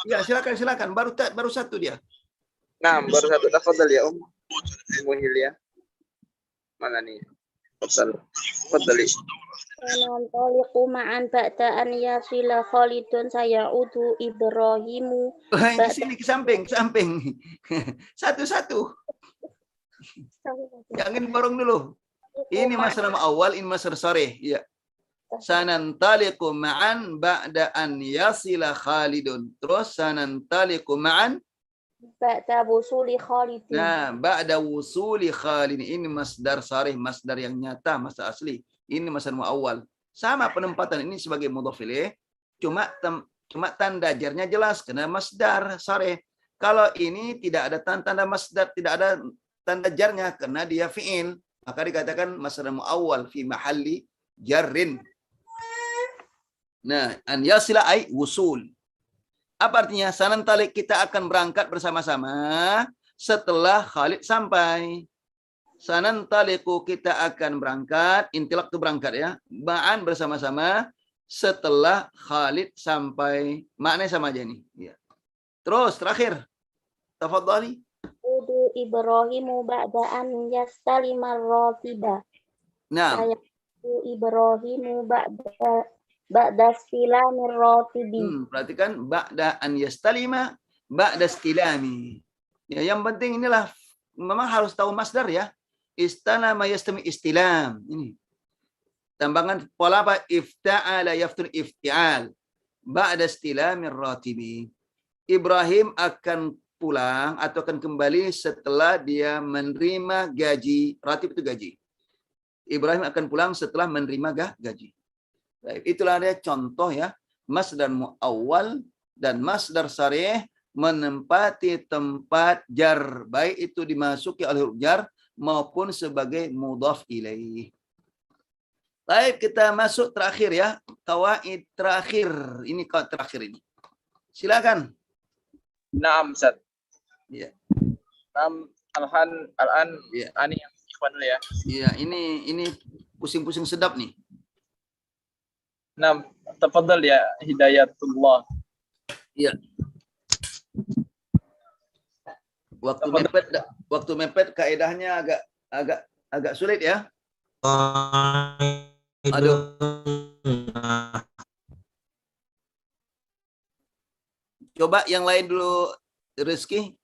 Ya, silakan. Baru satu dia. Nah, baru satu. Tafadhal ya Ummu Hilyah. Mana nih? Tafadhali. Nantaliqu ma'an ba'da an yasila Khalidun sayaudu Ibrahimu. Di sini ke samping. Satu-satu. Jangan borong dulu. Ini masdar awal, ini masdar sharih. Ya. Sanantaliqu ma'an ba'da an yasila Khalidun. Terus sanantaliqu ma'an Ba'da wusuli Khalidin. Nah, ba'da wusuli Khalidin. Ini masdar sharih, masdar yang nyata, masdar asli. Ini masdar muawwal. Sama penempatan ini sebagai mudhaf ilaih. Cuma tanda jarnya jelas karena masdar sharih. Kalau ini tidak ada tanda masdar, tidak ada tanda jarnya karena dia fi'il, maka dikatakan masdar muawwal fi mahalli jarrin. Nah, an yasila ay wusul. Apa artinya? Sanantalik, kita akan berangkat bersama-sama setelah Khalid sampai. Sanantaliku, kita akan berangkat, intilak itu berangkat ya. Ba'an bersama-sama setelah Khalid sampai. Maknanya sama aja nih. Ya. Terus terakhir. Tafadhali. Udu Ibrahimu ba'da an yastalimar ratiba. Nah. Sayaudu Ibrahimu ba'da istilamir ratibi. Perhatikan ba'da an yastalima ba'da istilami. Ya, yang penting inilah memang harus tahu masdar ya. Istalama yastami istilam. Ini. Tambangan pola apa? Ifta'ala yaftul ifti'al. Ba'da istilamir ratibi. Ibrahim akan pulang atau akan kembali setelah dia menerima gaji. Ratib itu gaji. Ibrahim akan pulang setelah menerima gaji. Baik, itulah dia contoh ya, masdar muawwal dan masdar sarih menempati tempat jar, baik itu dimasuki oleh huruf jar maupun sebagai mudhaf ilaih. Baik, kita masuk terakhir ya, kawaid terakhir. Ini kawaid terakhir ini. Silakan. Naam, Ustaz. Ya. Naam, al-an Ya. ani yang ikhwan dulu ya. Iya, ini pusing-pusing sedap nih. Naam, tafadhal ya Hidayatullah. Iya. Waktu mepet kaedahnya agak sulit ya. Aduh. Coba yang lain dulu, Rizky.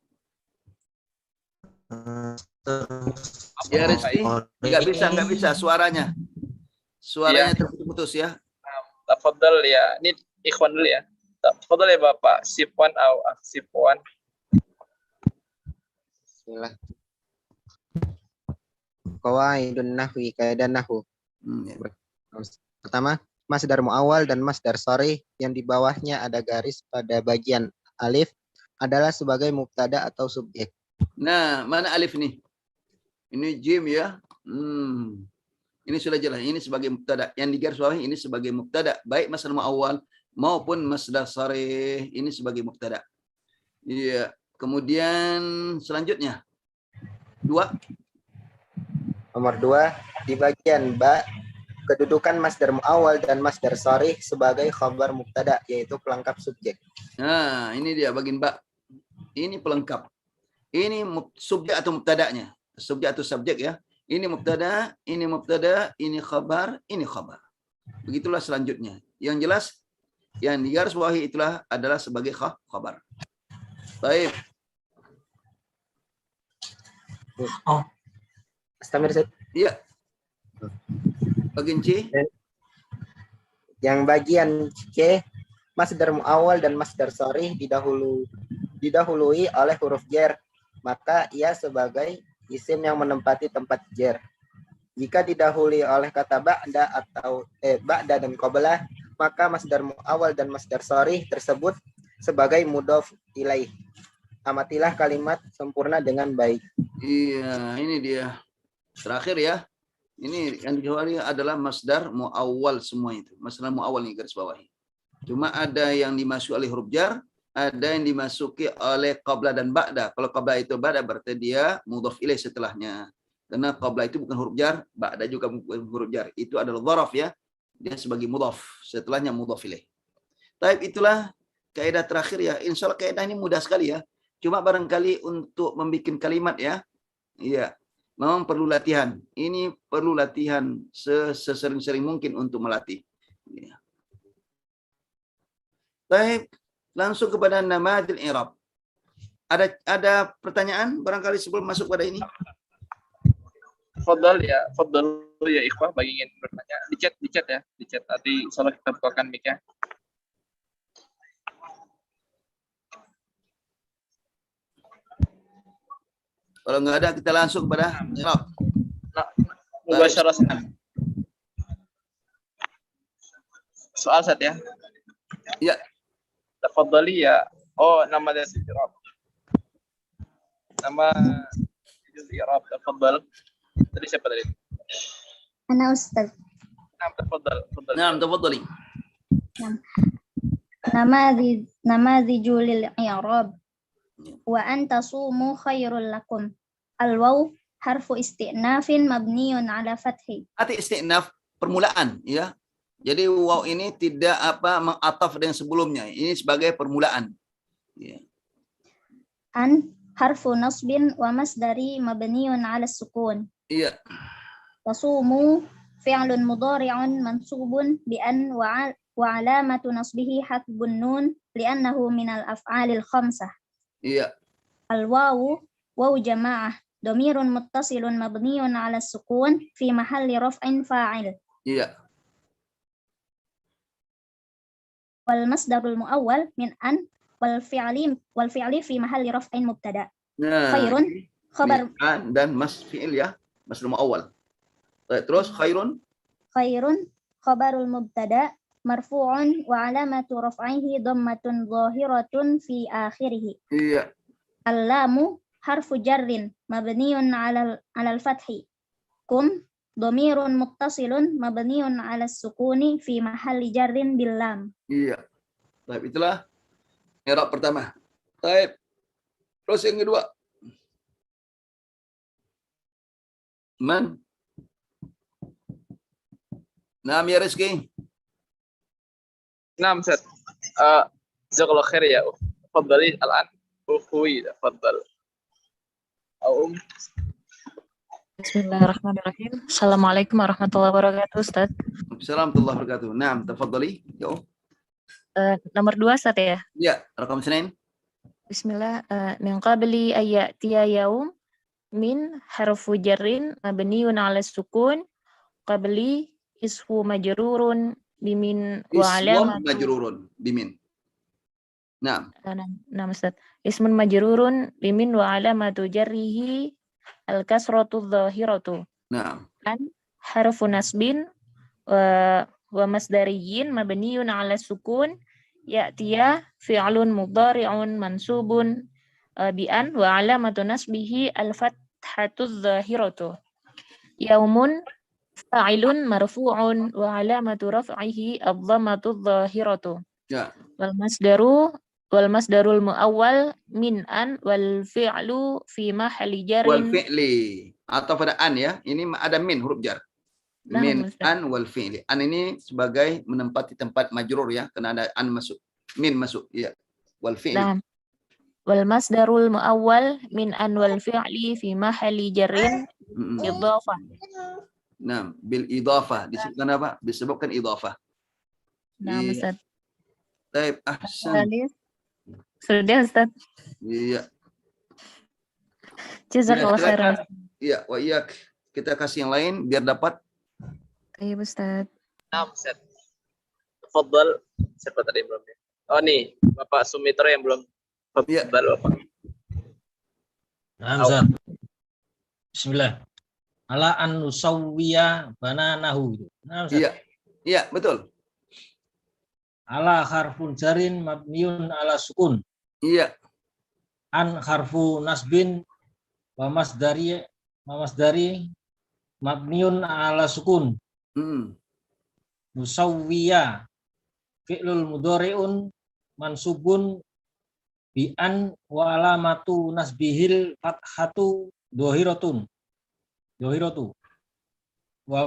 Ya Rizky, nggak bisa suaranya. Suaranya terputus ya. Tafadhal ya. Ini ikhwan dulu ya. Tafadhal ya Bapak. Sifwan atau Sifwan. Bismillah. Qawaidun nahwi, kaidah nahwu. Pertama, masdar muawwal dan masdar sharih yang di bawahnya ada garis pada bagian alif adalah sebagai mubtada atau subjek. Nah, mana alif nih? Ini jim ya. Ini sudah jelas. Ini sebagai mubtada. Yang digaris bawahi ini sebagai mubtada. Baik masdar muawwal maupun masdar sharih ini sebagai mubtada. Iya. Kemudian selanjutnya. Nomor 2, di bagian ba, kedudukan masdar muawwal dan masdar sharih sebagai khabar mubtada, yaitu pelengkap subjek. Nah, ini dia bagian ba. Ini pelengkap. Ini subjek atau mubtadanya. Subjek atau subjek ya. Ini mubtada, ini khabar, ini khabar. Begitulah selanjutnya. Yang jelas, yang digaris bawahi itulah adalah sebagai khabar. Baik. Oh. Astamir, iya. Bagian C. Yang bagian C, masdar muawwal dan masdar sharih didahului oleh huruf jar, maka ia sebagai isim yang menempati tempat jar. Jika didahului oleh kata ba'da atau ba'da dan qablah, maka masdar muawwal dan masdar sharih tersebut sebagai mudhof ilaih. Amatilah kalimat sempurna dengan baik. Iya, ini dia. Terakhir ya. Ini yang dikeluarkan adalah masdar muawwal semua itu. Masdar muawwal ini garis bawahi. Cuma ada yang dimasuki oleh huruf jar, ada yang dimasuki oleh qabla dan ba'da. Kalau qabla itu ba'da berarti dia mudhof ilaih setelahnya. Karena qabla itu bukan huruf jar, ba'da juga bukan huruf jar. Itu adalah dzaraf ya. Dia sebagai mudhof, setelahnya mudhof ilaih. Taib, itulah kaidah terakhir ya. Insyaallah kaidah ini mudah sekali ya. Cuma barangkali untuk membuat kalimat ya. Iya. Memang perlu latihan. Ini perlu latihan sesering-sering mungkin untuk melatih. Ya. Baik, langsung kepada namadil i'rab. Ada pertanyaan barangkali sebelum masuk pada ini? Fadal ya ikhwah bagi ingin bertanya. Di chat ya. Di chat nanti insyaallah kita bukakan mic-nya. Kalau nggak ada, kita langsung kepada i'rab. Mubasyaratan. Soal set ya. Ya. Tafadhali ya. Oh, nama dari i'rab. Nama i'rab tafadhal. Tadi siapa tadi? Ana Ustaz. Naam, tafadhal. Naam, tafadhali. Namadhiju lil i'rab. Wa an tasumu khairul lakum. Al-waw harfu isti'nafin mabniun ala fathi. Arti isti'naf permulaan ya. Jadi waw ini tidak mengataf dengan sebelumnya. Ini sebagai permulaan. Ya. An harfu nasbin wa masdari mabniun ala sukun. Iya. Tasumu fi'lun mudhari'un mansubun bi an wa alamatu nasbihi hatbun nun li'annahu minal af'alil khamsah. Iya. Al-wawu waw jama'ah dhamirun muttasilun mabniun 'ala sukun fi mahalli raf'in fa'il. Iya. Wal masdarul muawwal min an wal fi'li fi mahalli raf'in mubtada. Nah, Khairun khabar an dan mas fi'il ya, masdar muawwal. Terus khairun. Khairun khabarul mubtada marfu'un wa alamatu raf'ihi dhammatun zahiratun fi akhirih. Iya. Al-lamu harfu jarrin mabniun 'alal fathi. Kum dhamirun muttasilun mabniun 'alas sukuni fi mahalli jarrin bil lam. Iya. Baik, itulah i'rab pertama. Baik. Terus yang kedua. Man? Naam ya Rizki. Naam Ustaz. Jazakallahu khair ya. Tafadhali al-an. Ukhuwi, tafadhal. Bismillahirrahmanirrahim. Assalamualaikum warahmatullahi wabarakatuh, Ustaz. Assalamualaikum warahmatullahi wabarakatuh. Naam, tafadhali. Ya. Nomor 2, Ustaz ya. Ya, rakam Senin. Bismillah. Min qabli ayyatiya yaum min harfu jarrin mabniun 'ala sukun qabli ismu majrurun bimin wa alamatu majrurun bimin. Naam. Nah, Ustaz. Ismun majrurun bimin wa alamatu jarrihi al-kasratu dhahiratu. Naam. An harfu nasbin wa masdariyin mabniun 'ala sukun ya'tiya fi'lun mudhari'un mansubun bi an wa alamatu nasbihi al-fathatu dhahiratu. Yaumun fa'ilun marfu'un wa alamatu raf'ihi ad-dhammatu dhahiratu. Ya. Wal masdarul muawwal min an wal fi'lu fi mahalli Wal jarin. fi'li atau pada an ya. Ini ada min huruf jar. Nah, Min Ustaz. an wal fi'li. An ini sebagai menempati tempat majrur ya, karena ada an masuk. Min masuk ya. Wal fi'li. Nah, wal masdarul muawwal min an wal fi'li fi mahalli jarin idhafah. Nah, bil idhafah disebutkan apa? Disebutkan idhafah. Nah, Iya. Ustaz. Baik, ahsan. Sudah, Ustaz. Iya. Jazakallah Ya, khairan. silakan. Iya, wa iyak. Kita kasih yang lain biar dapat. Iya, Ustaz. Naam Ustaz. Tafadhal. Siapa tadi yang belum ya? Oh nih, Bapak Sumitra yang belum. Tafadhal Bapak. Nah, Ustaz. Bismillah. Ala an nusawwiya bananahu. Nah, Ustaz. Iya. Iya, betul. Ala harfun jarin mabniun ala sukun. Iya. An harfu nasbin wa masdari mabniun ala sukun. Musawwiya fi'lul mudhari'un mansubun bi an wa alamatu nasbihil fathatu dhahiratu. Wa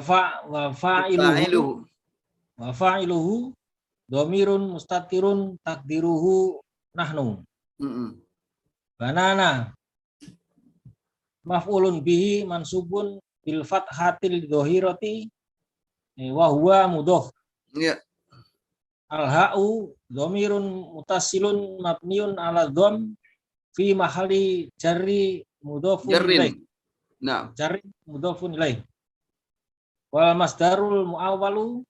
fa'iluhu dhamirun mustatirun takdiruhu nahnu. Banana maf'ulun bihi mansubun bil fathatil dhahirati wa huwa mudhaf. Iya. Al-ha'u dhamirun mutasilun mabniun ala dham fi mahali jarri mudhafun ilaih. Nah. Jarri mudhafun ilaih. Wal masdarul muawwalu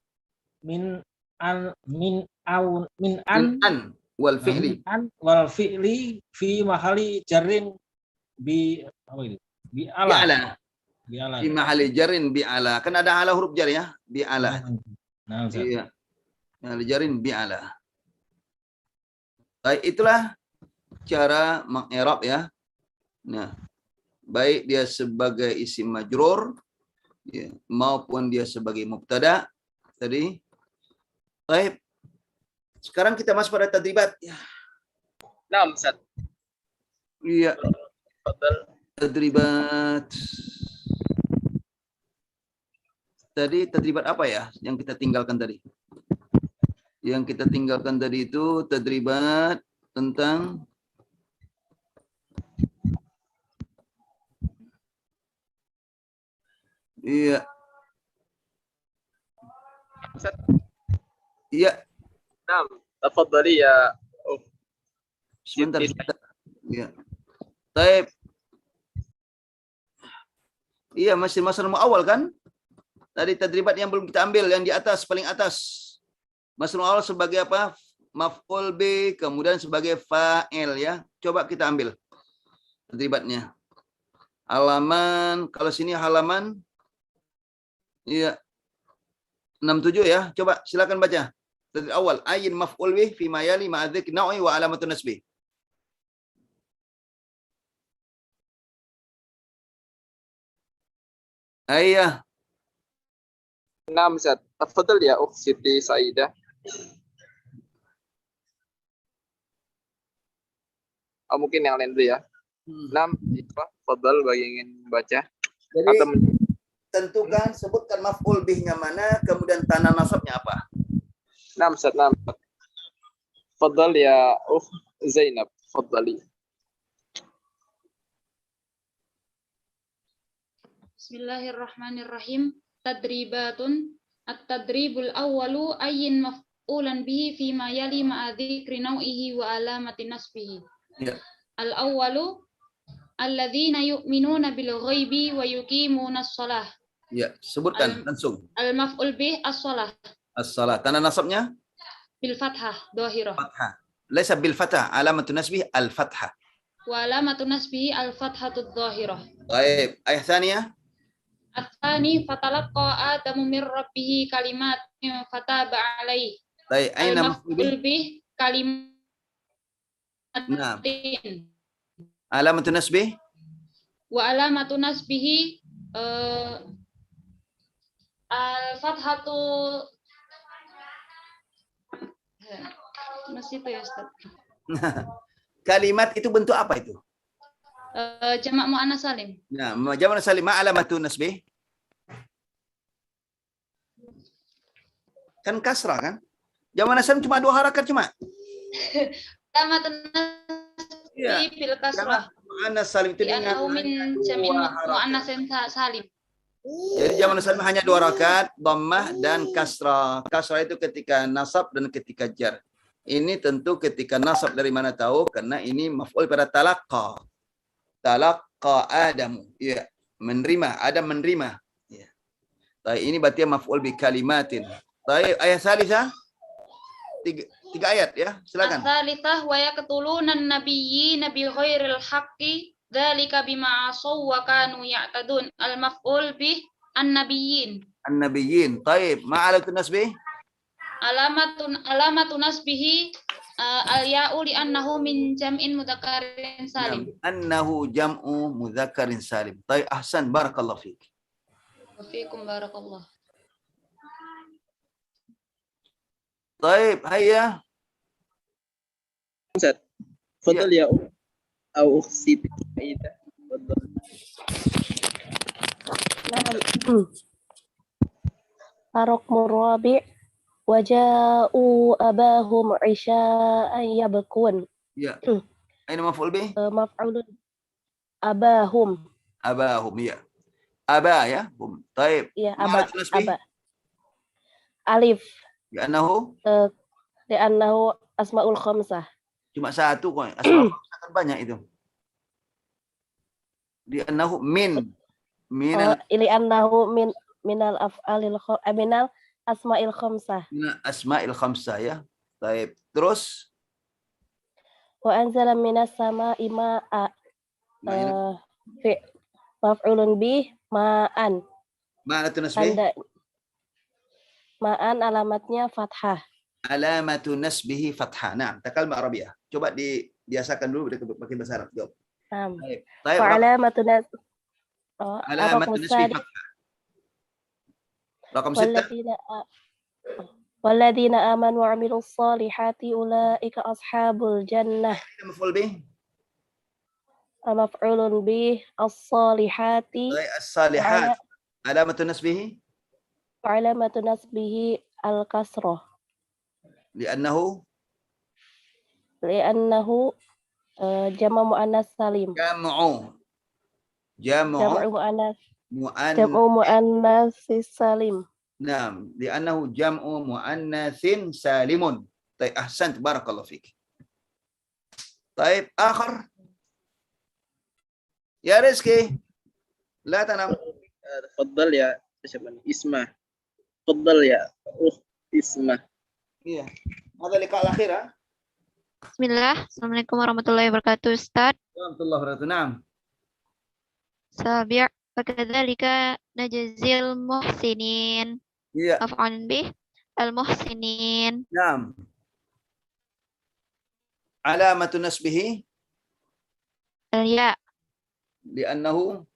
min an wal fi'li. Wal fi'li fi mahali jarrin bi apa itu? Bi ala. Di mahali jarin bi ala. Kan ada ala huruf jar ya? Bi ala. Nah, iya. Mahali jarin bi ala. Baik, itulah cara mengi'rab ya. Nah, baik dia sebagai isim majrur ya, maupun dia sebagai mubtada tadi. Baik. Sekarang kita masuk pada tadribat ya. Naam Ustaz. Iya. Tadribat. Tadi tadribat apa ya yang kita tinggalkan tadi? Yang kita tinggalkan tadi itu tadribat tentang iya. Ustaz. Iya. Naam, tafadhali ya. Sebentar. Iya. Baik. Iya, masih masalah awal kan? Tadi tadribat yang belum kita ambil, yang di atas, paling atas. Masalah awal sebagai apa? Maf'ul bi, kemudian sebagai fa'il ya. Coba kita ambil tadribatnya. Halaman, kalau sini halaman Iya. 67 ya. Coba silakan baca. Dari awal. Ayin maf'ul bih fi ma yali ma'adzik na'i wa alamatun nasbih. Ayah. Naam, Ustaz. Tafadhal ya Ukh Siti Saidah. Oh, mungkin yang lain dulu ya. Naam, tafadhal bagi yang ingin baca. Jadi tentukan, sebutkan maf'ul bihnya mana, kemudian tanah nasabnya apa. Naam, Ustaz. Naam. Tafadhal ya Ukh Zainab. Tafadhali. Bismillahirrahmanirrahim. Tadribatun. At-tadribul awwalu ayyin maf'ulan bihi fi ma yali ma'a dzikri naw'ihi wa alamati nasbihi. Ya. Al-awwalu alladzina yu'minuna bil ghaibi wa yuqimuna shalah. Ya, sebutkan langsung. Al-maf'ul bih as-shalah. As-salah. Tanah nasabnya? Bil fathah dhahirah. Fathah. Laisa bil fathah, alamatun nasbih al-fathah. Wa alamatu nasbihi al-fathatu dhahirah. Baik, ayat tsaniyah. At-tsani fatalaqqa Adamu min rabbih kalimatin fataba alaihi. Baik, aina Al-maf'ul bih kalimatin. Nah. Alamatun nasbih? Wa alamatu nasbihi al-fathatu masih itu ya Ustaz. Kalimat itu bentuk apa itu? Jamak muannas salim. Nah, jamak salim ma alamatun nasbih? Kan kasrah kan? Jamak salim cuma 2 harakat cuma. Alamatun nasbihi bil kasrah. Muannas salim itu dengan min jamin muannas salim. Jadi jamak salim hanya 2 harakat, dhammah dan kasrah. Kasrah itu ketika nasab dan ketika jar. Ini tentu ketika nasab dari mana tahu? Karena ini maf'ul pada talaqqa. Talaqqa Adam. Ya, menerima. Adam menerima. Ya. Baik, ini berarti maf'ul bi kalimatin. Baik, ayat salisa. 3 ayat ya. Silakan. As-salisah wa yaqtulunan nabiyyin bi ghairil haqqi dzalika bima asaw wa kanu ya'tadun. Al-maf'ul bih an-nabiyyin. An-nabiyyin. Baik, ma'alatun nasbih? Alamatu nasbihi al-ya'u li annahu min jam'in mudzakkarin salim. Annahu jam'u mudzakkarin salim. Baik, ahsan, barakallahu fiik. Wa fiikum barakallah. Baik, hayya. Ustaz. Tafadhal ya Ukh Siti Saidah. Tafadhal. Ar-raqmu rabi' waja'u abahum isya'an yabkun. Ya. Aina maf'ul bih? Maf'ulun abahum. Abahum, ya. Aba ya. Baik. Ya, aba. Alif. Li'annahu asma'ul khamsah. Cuma 1 kok. Asma'ul khamsah kan banyak itu. Li'annahu min li'annahu minal af'alil minal asma'il khamsah. Asma'il khamsah ya. Baik. Terus wa anzala minas sama'i ma'a. Maf'ulun bih ma'an. Ma'alatun nasbih? Ma'an alamatnya fathah. Alamatu nasbihi fathah. Nah, takalma Arabiyah. Coba dibiasakan dulu pakai bahasa Arab. Jawab. Baik. Alamatu nasbihi fathah. Rakam 6. Walladzina amanu wa 'amilus solihati ulaika ashabul jannah. Maf'ul bih? Maf'ulun bih as-solihati. As-salihat. Alamatu nasbihi? Alamatu nasbihi al-kasrah. Li'annahu jama' muannas salim. Jam'u muannas salim. Naam, li'annahu jam'u muannatsin salimun. Baik, ahsan, barakallahu fik. Baik, akhir. Ya Rizki. La tanam. Tafadhal ya Isma. Tafadhal ya Isma. Iya. Ada liqa al-akhir. Bismillah. Assalamualaikum warahmatullahi wabarakatuh, Ustaz. Warahmatullahi wabarakatuh. Naam. Sabi' fakadzalika najzil muhsinin. Iya. Maf'ulun bih al-muhsinin. Naam. Alamatu nasbihi Ya, li'annahu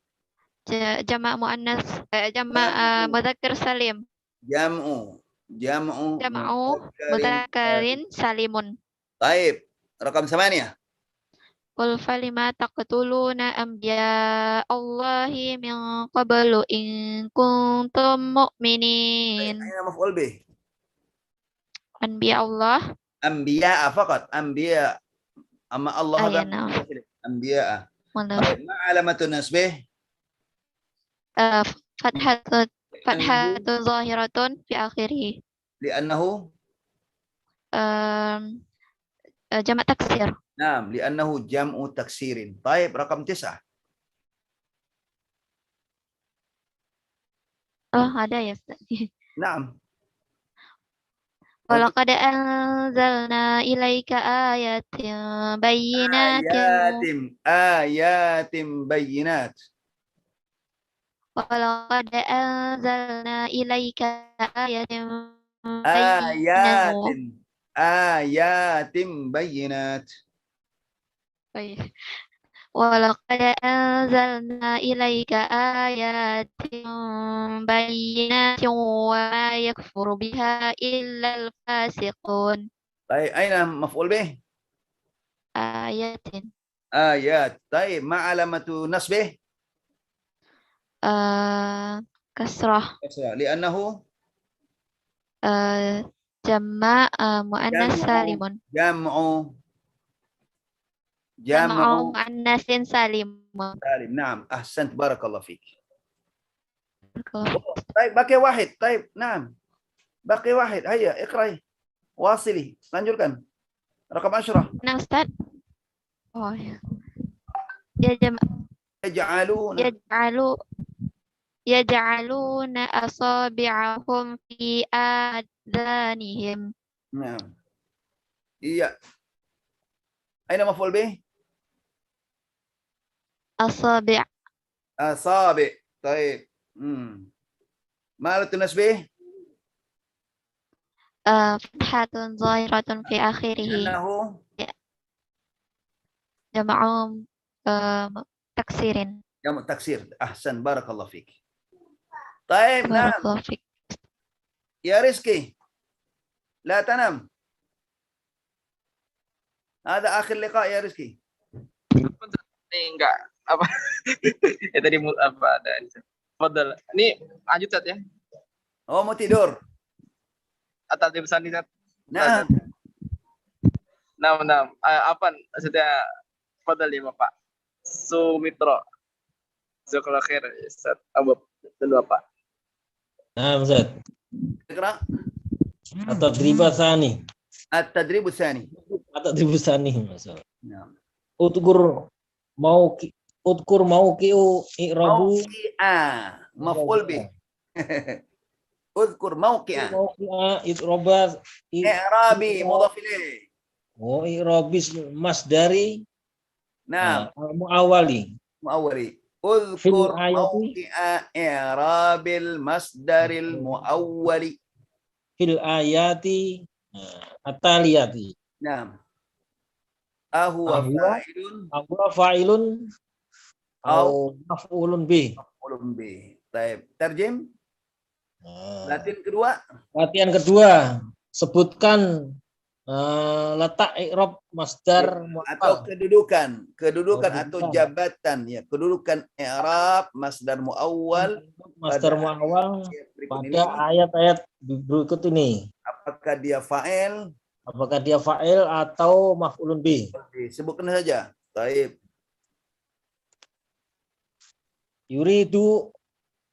jamak muannas jamak mudzakkar salim. jam'u Jam'u mudzakkarin mudzakkarin salimun. Taib. Rakam 8. Qul falima taqtuluna anbiya Allahi min qablu in kuntum mu'minin. Aina maf'ul bih? Anbiya Allah. Anbiya faqat, anbiya. Amma Allah hada Ayana. anbiya. Mana? Taib. Ma alamatun nasbih? Fathatun zahiratun fi akhirih. Li'annahu Jamak taksir. Naam, li'annahu jam'u taksirin. Taib, rakam 9. Oh, ada ya, Ustaz. Naam. Walaqad anzalna ilaika ayatin bayyinatin. Ayatim bayyinat. Walaqad anzalna ilaika ayatin bayyinatin. Ayatim bayyinat. Baik. Walaqad anzalna ilaika ayatin bayyinatin wa ma yakfuru biha illa al-fasiqun. Taib, aina maf'ul bih? Ayatin. Ayat. Taib, ma alamatu nasbih? Kasrah. Kasrah. Li'annahu Jamak muannas salimun. Jam'u Muannasin salimun. salim. Naam, ahsant, barakallahu fik. Taib, baqi wahid. Taib, naam. Baqi wahid. Hayya, iqrai. Wasili. Lanjutkan. Rakam 10. Nah, Ustaz. Oh ya. Yaj'aluna asabi'ahum fi adhanihim. Naam. Iya. Aina maf'ul bih? Asabi'. Asabi'. Taib. Ma alatun nasbih? Fathatun zahiratun fi akhirih. Li'annahu Jama'u taksirin. jamu taksir. Ahsan, barakallahu fik. Taib, naam. Ya Rizki. La tanam. Ada akhir liqa ya Rizki. Ini enggak apa ya tadi apa ada Fadal. Ini lanjut Tat ya. Oh, mau tidur. Atau di pesan Tat. Nah. Nah, apa sudah Fadal ya Bapak. Sumitro. Jazakallahu khair Ustaz. Abu dulu Pak. Nah, Ustaz. Ikra. At-tadrib tsani. At-tadrib tsani. At-tadrib tsani, masalah. Nah. Udkur mauqi'u i'rabu maf'ul bih. Udkur mauqi'a. Mauqi'a i'raba i'rabi mudhaf ilaih. Oh, i'rabis masdari. Nah, muawwali. Muawwali. Udkur mauqi'a i'rabil masdaril muawwali. Fil ayati at-taliyati. Naam. Ahuwa fa'ilun au maf'ulun bih. Maf'ulun bih. Baik, terjem. Latihan kedua, sebutkan letak i'rab masdar atau kedudukan atau jabatan ya, kedudukan i'rab masdar muawwal pada ayat-ayat berikut ini. Apakah dia fa'il? Apakah dia fa'il atau maf'ulun bih? Sebutkan saja. Baik.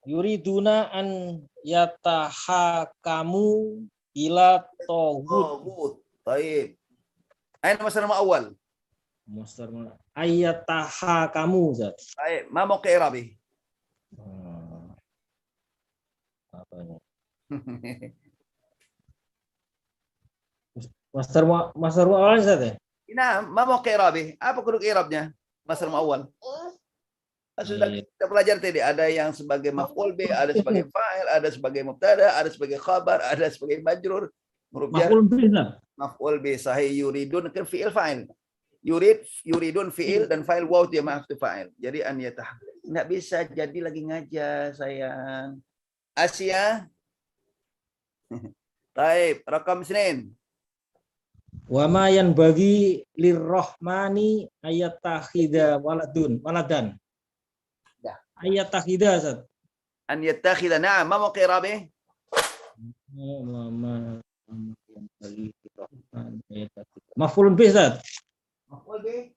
Yuriduna an yatahakamu ila taghut. Baik. Aina masdar muawwal? Masdar ayatahakamu, Zat. Baik, ma mau ke i'rabi? Apa ini? Masdar muawwal, Zat ya? Nah, ma mau ke i'rabi? Apa keduk i'rabnya? Masdar muawwal. Sudah kita pelajari tadi, ada yang sebagai maf'ul bih, ada sebagai fa'il, ada sebagai mubtada, ada sebagai khabar, ada sebagai majrur. Huruf jar. Maf'ul bih, Ustaz. Maf'ul bih sahih, yuridun kan fi'il fa'il. Yuridun fi'il dan fa'il waw dia maaf tu fa'il. Jadi an yatah. Enggak bisa jadi lagi ngajar sayang. Asia. Taib, rakam Senin. Wa ma yanbaghi lirrahmani ayattakhidha waladan. Dah. Ayattakhidha, Ustaz. An yattakhidha. Na'am, ma mau qirabih? Maf'ulun bih, Ustaz. Maf'ul bih.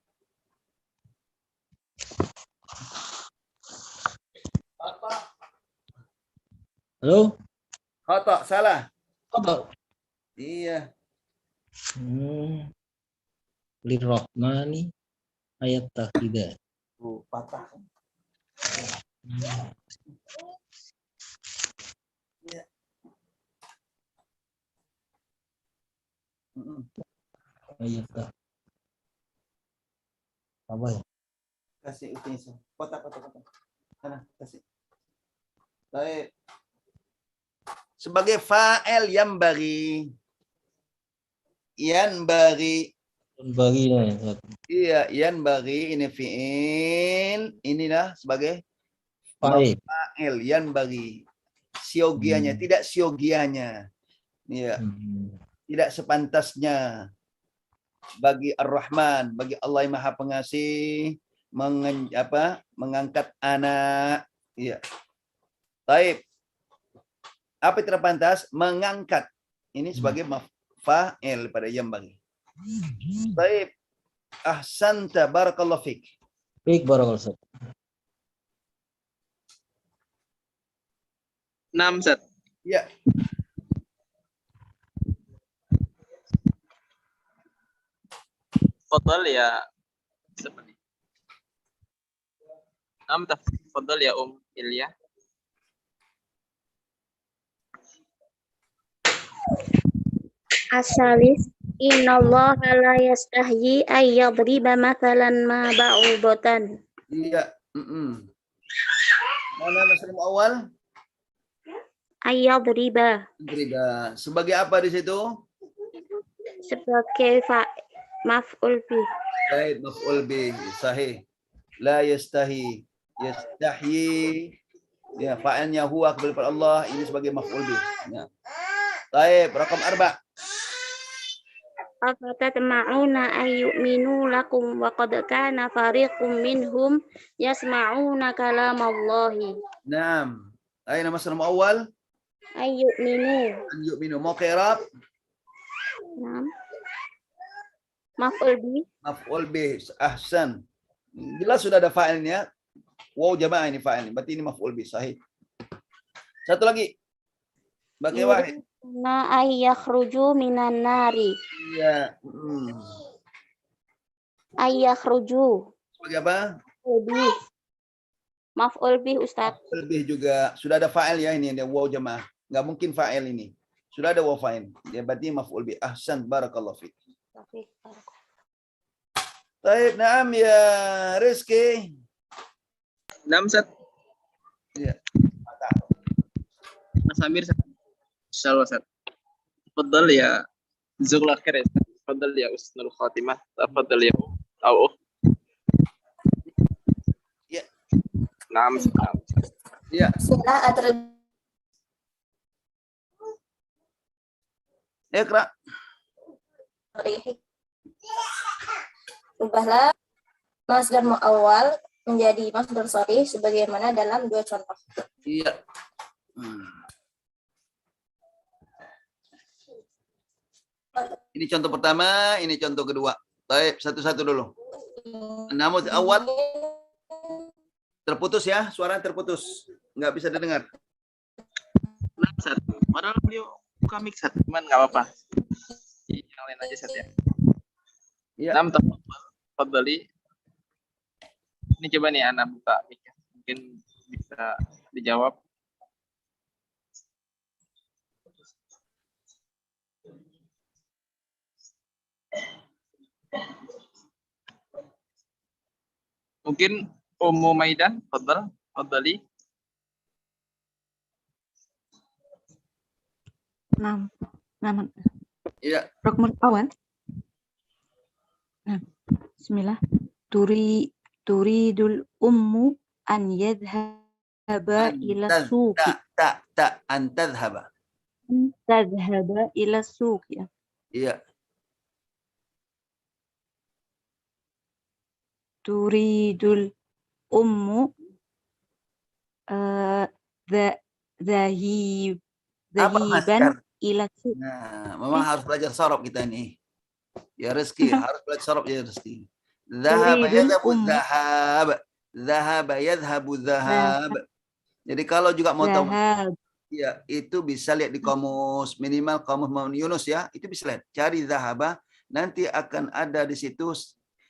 Halo? Khata, salah. Khata. Iya. Lirrahmani ayattakhidha. Patah. Ya. Ayattah. Apa ya? Kasih utensil. Kotak. Sana, kasih. Baik. Sebagai fa'il yang bagi. Iya, yan bagi ini fi'il, inilah sebagai fa'il, yan bagi. Siogianya, tidak siogianya. Iya. Tidak sepantasnya bagi Ar-Rahman, bagi Allah yang Maha Pengasih mengangkat anak. Iya. Taib. Apa yang tidak pantas? Mengangkat. Ini sebagai fa'il pada yang bagi. Baik. Ahsanta, barakallahu fik. Baik, barakallahu. 6, Ustaz. Ya. Fadal ya seperti. 6, tafadhal ya Ilya. Asalis innallaha la yastahyi ay yadriba mathalan ma ba'udatan. Iya. Mana masalah awal? Ay yadriba. Sebagai apa di situ? Sebagai maf'ul bih. Baik, maf'ul bih. Sahih. La yastahi. Yastahyi. Ya, fa'ilnya huwa kepada Allah. Ini sebagai maf'ul bih. Ya. Baik, rakam 4. Afatatma'una ay yu'minu lakum wa qad kana fariqum minhum yasma'una kalamallahi. Naam. Ayo nama masalah awal? Ay yu'minu. An yu'minu. Mau qirab? Naam. Maf'ul bih. Maf'ul bih. Ahsan. Jelas sudah ada fa'ilnya. Wow, jamaah ini fa'il. Berarti ini maf'ul bih. Sahih. Satu lagi. Bagi wahid. Na ay yakhruju minan nari. Iya. Ay yakhruju. Sebagai apa? Maf'ul bih, Ustaz. Maf'ul bih juga. Sudah ada fa'il ya ini. Ada wow jamaah. Nggak mungkin fa'il ini. Sudah ada wow fa'il. Dia berarti maf'ul bih. Ahsan. Barakallahu fiik. Baik, naam ya Rizki. 6, Ustaz. Iya. Mas Amir, insyaallah, Ustaz. Tafadhal ya Zul akhir ya. Tafadhal ya Usnul Khatimah. Tafadhal ya Au. Ya. 6. Ya. Iqra. Ubahlah masdar muawwal menjadi masdar sharih sebagaimana dalam 2 contoh. Iya. Ini contoh pertama, ini contoh kedua. Baik, satu-satu dulu. Namun awal terputus ya, suara terputus. Nggak bisa didengar. Padahal beliau buka mic, Ustaz. Cuman nggak apa-apa. Yang lain aja, Ustaz ya. Iya. 6, tafadhali. Ini coba nih Ana buka mic. Mungkin bisa dijawab. Mungkin Ummu Maidan, tafadhali. نعم نعم Iya. رقم الأول نعم بسم الله تريد الأم أن يذهب إلى السوق أن تذهب. تذهب إلى السوق ya. Iya. تريد الأم ذهيبا إلى السوق. Nah, memang harus belajar sorab kita nih. Ya Rizki, harus belajar sorab ya Rizki. Dhahaba yadhabu dhahab. Dhahaba yadhabu dhahab. Jadi kalau juga mau tahu ya, itu bisa lihat di kamus, minimal kamus Muhammad Yunus ya, itu bisa lihat. Cari dhahaba, nanti akan ada di situ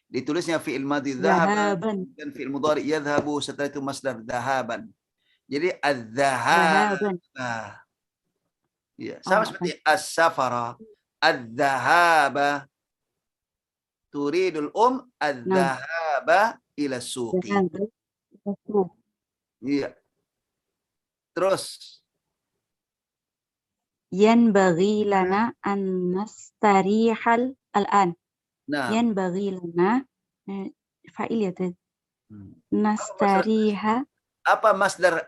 ditulisnya fi'il madhi dhahaban dan fi'il mudhari yadhabu, setelah itu masdar dhahaban. Jadi adz-dhahab. Ya, sama seperti as-safara, adz-dhahaba. Turidul adz-dhahaba ila suqi. Iya. Terus ينبغي لنا أن نستريح الآن. Nah. ينبغي لنا فاعل ya tadi. نستريح. Apa masdar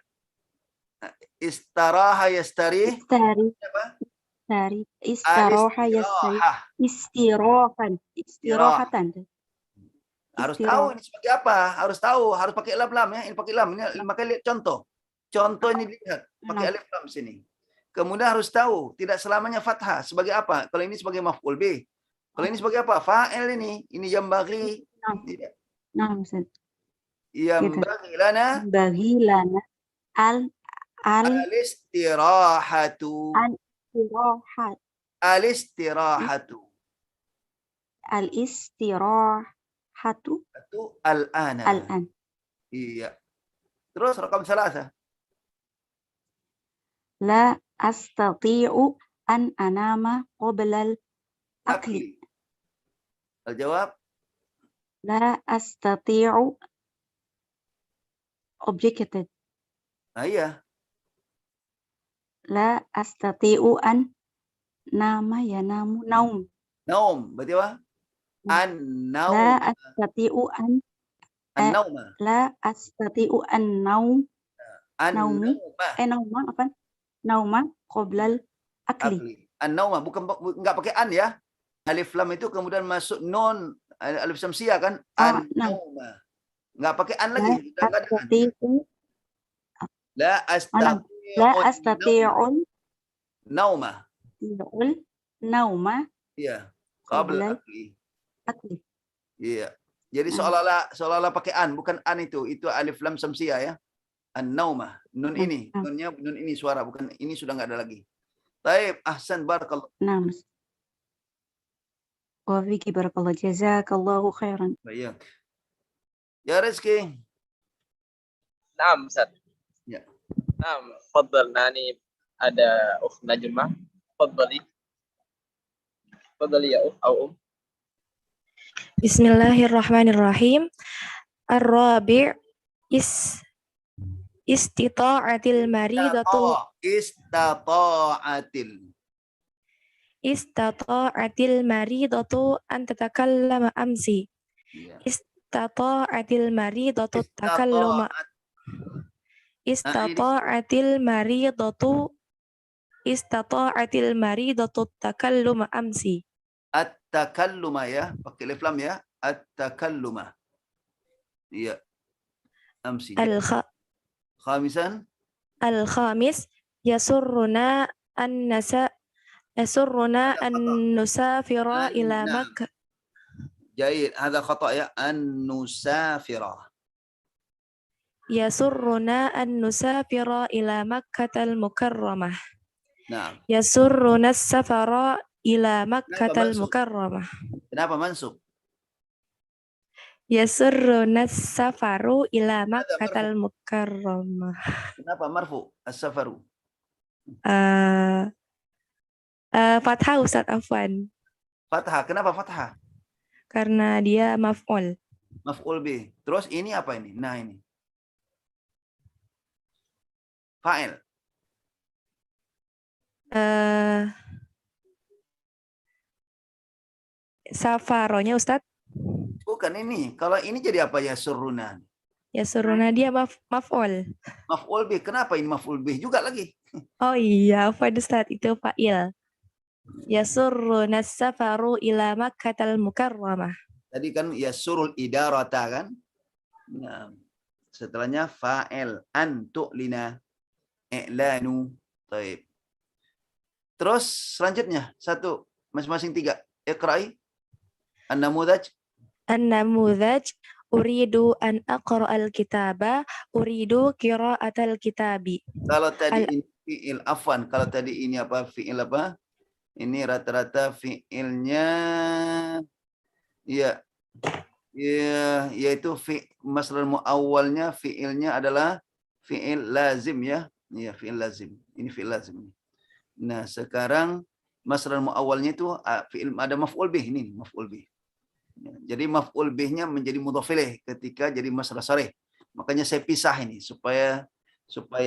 istaraha yastarih? Istiraha yastarih. Istirahatan. Harus tahu ini sebagai apa? Harus tahu, harus pakai lam ya. Ini pakai lam. Ini pakai lihat contoh. Contoh ini lihat pakai alif lam sini. Kemudian harus tahu tidak selamanya fathah. Sebagai apa? Kalau ini sebagai maf'ul bih. Kalau ini sebagai apa? Fa'il ini. Ini yambaghi. Tidak. Yambaghi lana. Yambaghi lana al-istirahatu. Al-istirahatu. Al-istirahatu. Al-ana. Al-an. Iya. Terus rakam salasa. La astati'u an anama qabla al-akli. Al-jawab? La astati'u objected. Iya. La astati'u an nama yanamu naum. Naum, berarti apa? An-naum. La astati'u an An-nauma. La astati'u an naum. Naumi. Nauma apa? Nauma qoblal akli. An-nauma bukan enggak pakai an ya. Alif lam itu kemudian masuk non alif samsiah kan? An-nauma. Enggak pakai an lagi. La astati'un nauma. Nauma. Iya. Qabla akli. Iya. Jadi seolah-olah pakai an, bukan an itu alif lam samsiah ya. An-nauma, nun ini, nunnya nun ini suara, bukan ini sudah enggak ada lagi. Baik, ahsan barakallah. Naam. Wa fiki barakallah, jazakallahu khairan. Baik. Ya Rizki. Naam, Ustaz. Ya. Naam, fadhal. Nah, ini ada Najmah. Fadhali. Fadhali ya Bismillahirrahmanirrahim. Ar-rabi' istita'atil maridatu istata'atil maridatu an tatakallama amsi. Istata'atil maridatu takalluma. Istata'atil maridatu takalluma amsi. At-takalluma ya, pakai alif lam ya. At-takalluma. Iya. Amsi. Khamisan. Al-khamis yasurruna an-nusafira ila Makkah. Jayid, hadha khata ya, an-nusafira. Yasurruna an-nusafira ila Makkatal Mukarramah. Nah. Yasurruna as-safara ila Makkatal Mukarramah. Kenapa mansub? Yasurruna as-safaru ila Makkatal Mukarramah. Kenapa marfu as-safaru? Fathah Ustaz, afwan. Fathah, kenapa fathah? Karena dia maf'ul. Maf'ul bih. Terus ini apa ini? Nah ini. Fa'il. Safaronya Ustadz. Bukan ini. Kalau ini jadi apa ya suruna? Ya suruna dia maf'ul. Maf'ul bih. Kenapa ini maf'ul bih juga lagi? Oh iya, apa Ustadz itu fa'il. Yasurruna safaru ila Makkatal Mukarramah. Tadi kan yasurul idarata kan? Nah, setelahnya fa'il an tu'lina i'lanu. Baik. Terus selanjutnya satu masing-masing tiga. Iqra'i an-namudhaj. An-namudhaj uridu an aqra'al kitaba uridu qira'atal kitabi. Kalau tadi ini fi'il afwan, kalau tadi ini apa fi'il apa? Ini rata-rata fi'ilnya ya yaitu masdar muawwalnya fi'ilnya adalah fi'il lazim ya. Ya, fi'il lazim. Ini fi'il lazim. Nah, sekarang masdar muawwalnya itu fi'il ada maf'ul bih ini, maf'ul bih. Jadi maf'ul bihnya menjadi mudhaf ilaih ketika jadi masdar sharih. Makanya saya pisah ini supaya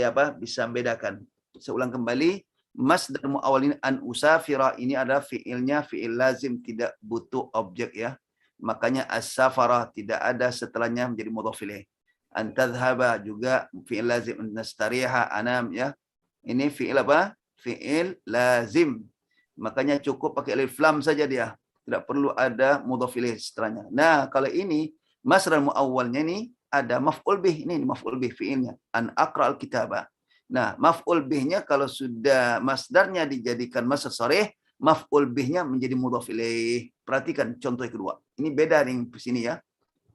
apa? Bisa membedakan. Saya ulang kembali, masdar muawwal ini an usafira ini adalah fi'ilnya fi'il lazim, tidak butuh objek ya. Makanya as-safara tidak ada setelahnya menjadi mudhaf ilaih. An tadhhaba juga fi'il lazim, nastariha anam ya. Ini fi'il apa? Fi'il lazim. Makanya cukup pakai alif lam saja dia. Tidak perlu ada mudhaf ilaih setelahnya. Nah, kalau ini masdar muawwalnya ini ada maf'ul bih, ini maf'ul bih fi'ilnya an aqra'al kitaba. Nah, maf'ul bihnya kalau sudah masdarnya dijadikan masdar sharih, maf'ul bihnya menjadi mudhaf ilaih. Perhatikan contoh yang kedua. Ini beda nih di sini ya.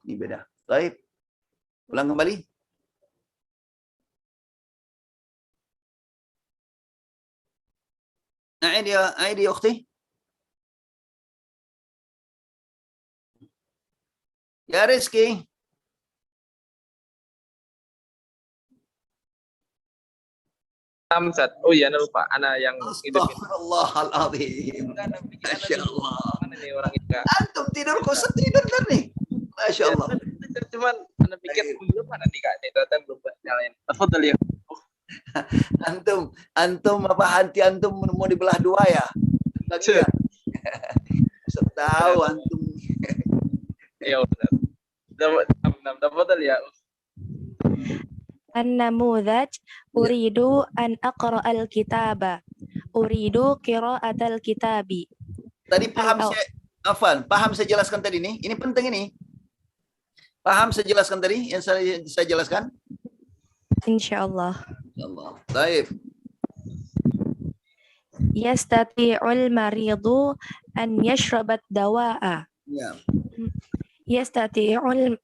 Ini beda. Baik. Ulang kembali. Aidi ya ukhti. Ya Rizki. Amsat. Oh iya, lupa. Ana yang itu. Astagfirullahaladzim. Masya Allah. Mana nih orang itu? Antum tidur kok tidur kan nih. Masya Allah. Cuman ana pikir belum mana nih kak. Ternyata belum nyalain. Tafadhal ya. Antum apa hati antum mau dibelah dua ya? Bagian. Setahu antum. Ya udah. Tafadhal ya. An-namudhaj uridu an aqra'al kitaba uridu qira'atal kitabi. Tadi paham saya Afwan, paham saya jelaskan tadi nih. Ini penting ini. Paham saya jelaskan tadi yang saya jelaskan? Insyaallah. Insyaallah. Baik. Yastati'ul maridu an yashrabat dawa'a. Ya. Yastati'ul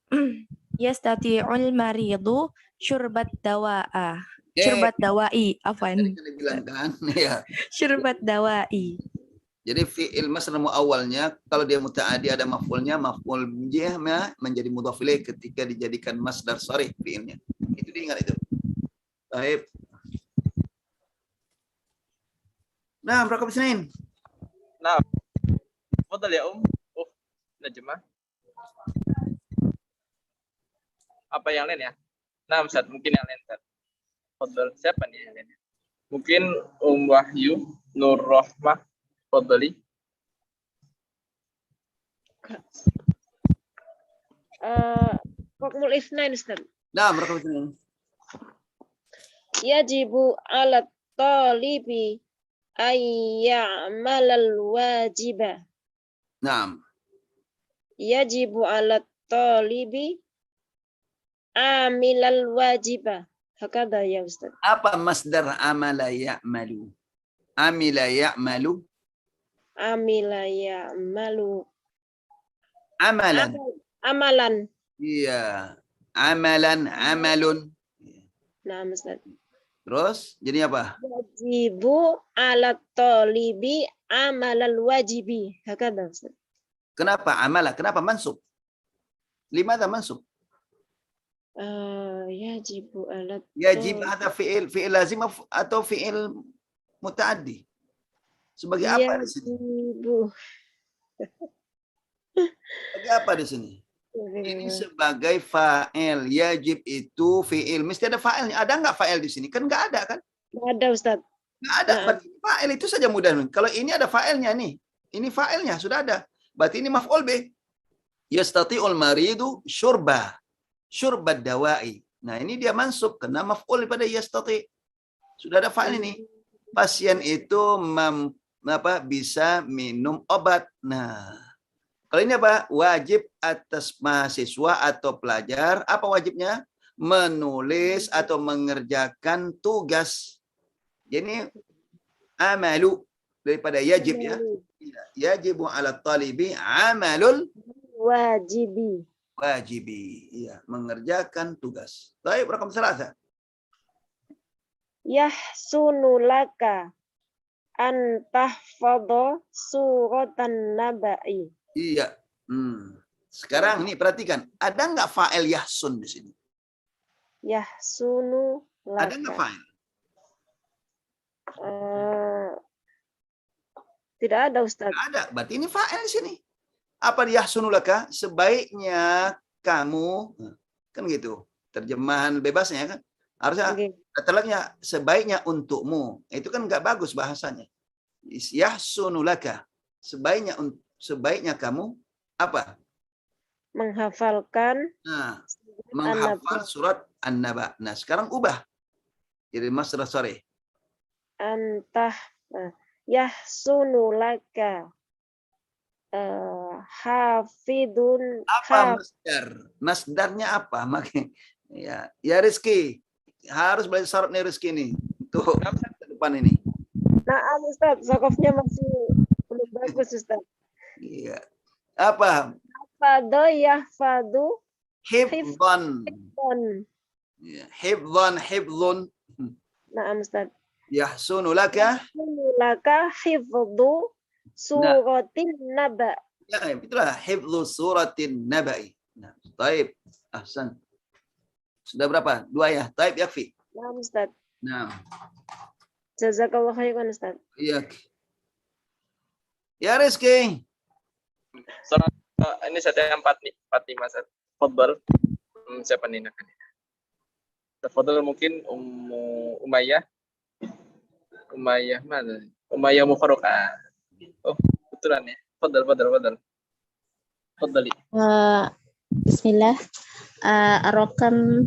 maridu syurbat dawa'a. Syurbat dawa'i, afwan. Bilang kan, ya. Syurbat dawa'i. Jadi fi'il masdar muawwalnya kalau dia muta'addi ada maf'ulnya, maf'ul bihnya menjadi mudhaf ilaih ketika dijadikan masdar sharih fi'ilnya. Itu diingat itu. Baik. Nah, berapa Senin? Nah. Tafadhal ya Oh, Najmah. Apa yang lain ya? Nah, Ustaz, mungkin yang lain, Ustaz. Fadhal, siapa nih yang lain? Mungkin Wahyu, Nur Rahmah, fadhali. Hukmul Itsnain, Ustaz. Nah, berapa Senin? Yajibu 'ala talibi ayya'malal wajiba. Naam. Yajibu 'ala talibi amilal wajiba. Hakada ya Ustaz. Apa masdar amala ya'malu? Amila ya'malu? Amila ya'malu. Amalan. Amalan. Iya. Amalan, amalun. Nah, Ustaz. Terus jadi apa? Wajibu 'ala talibi amalal wajibi. Hakada Ustaz. Kenapa amala? Kenapa mansub? Limada mansub? Yajibu 'ala Yajib ada fi'il lazim atau fi'il muta'addi? Sebagai apa di sini? Sebagai apa di sini? Ini sebagai fa'il. Yajib itu fi'il. Mesti ada fa'ilnya. Ada nggak fa'il di sini? Kan nggak ada kan? Nggak ada Ustaz. Nggak ada. Berarti fa'il itu saja mudah. Kalau ini ada fa'ilnya nih. Ini fa'ilnya sudah ada. Berarti ini maf'ul bih. Yastati'ul maridu syurba. Syurba dawa'i. Nah ini dia mansub. Kena maf'ul pada yastati'. Sudah ada fa'il ini. Pasien itu bisa minum obat. Nah, kalau ini apa? Wajib atas mahasiswa atau pelajar. Apa wajibnya? Menulis atau mengerjakan tugas. Jadi amalu daripada yajib ya. Yajibu ala talibi amalul wajibi. Wajibi. Iya, mengerjakan tugas. Baik, rakam salasa. Yahsunu laka an tahfadha suratan naba'i. Iya. Sekarang nih perhatikan, ada nggak fa'il yahsun di sini? Yahsunu laka. Ada nggak fa'il? Tidak ada Ustaz. Tidak ada. Berarti ini fa'il di sini. Apa yahsunu laka? Sebaiknya kamu, kan gitu. Terjemahan bebasnya kan? Harusnya terlaknya sebaiknya untukmu. Itu kan nggak bagus bahasanya. Yahsunu laka. Sebaiknya kamu apa? Menghafalkan. Nah, menghafal surat An-Naba. Nah, sekarang ubah. Jadi masdar sharih. Antah yahsunu laka hafidun. Apa masdar? Masdarnya apa? Ya Rizki. Harus belajar syaratnya Rizki nih. Tuh, depan ini. Nah, Ustaz, sokofnya masih belum bagus, Ustaz. Iya. Apa? Hafadha yahfadu. Hifdhan. Hifdhun. Nah, Ustaz. Yahsunu laka. Yahsunu laka hifdhu suratin naba. Ya, itulah hifdhu suratin naba'i. Nah, taib. Ahsan. Sudah berapa? 2 ya. Taib yakfi. Nah, Ustaz. Nah. Jazakallah khairan, Ustaz. Iya. Ya Rizki. Ini saya 45 Ustaz. Fadhal. Siapa nih nak? Fadhal mungkin Umayyah. Umayyah mana? Umayyah Mufarraqah. Oh, betulan ya. Fadhal. Fadhali. Bismillah. Ar-Rakam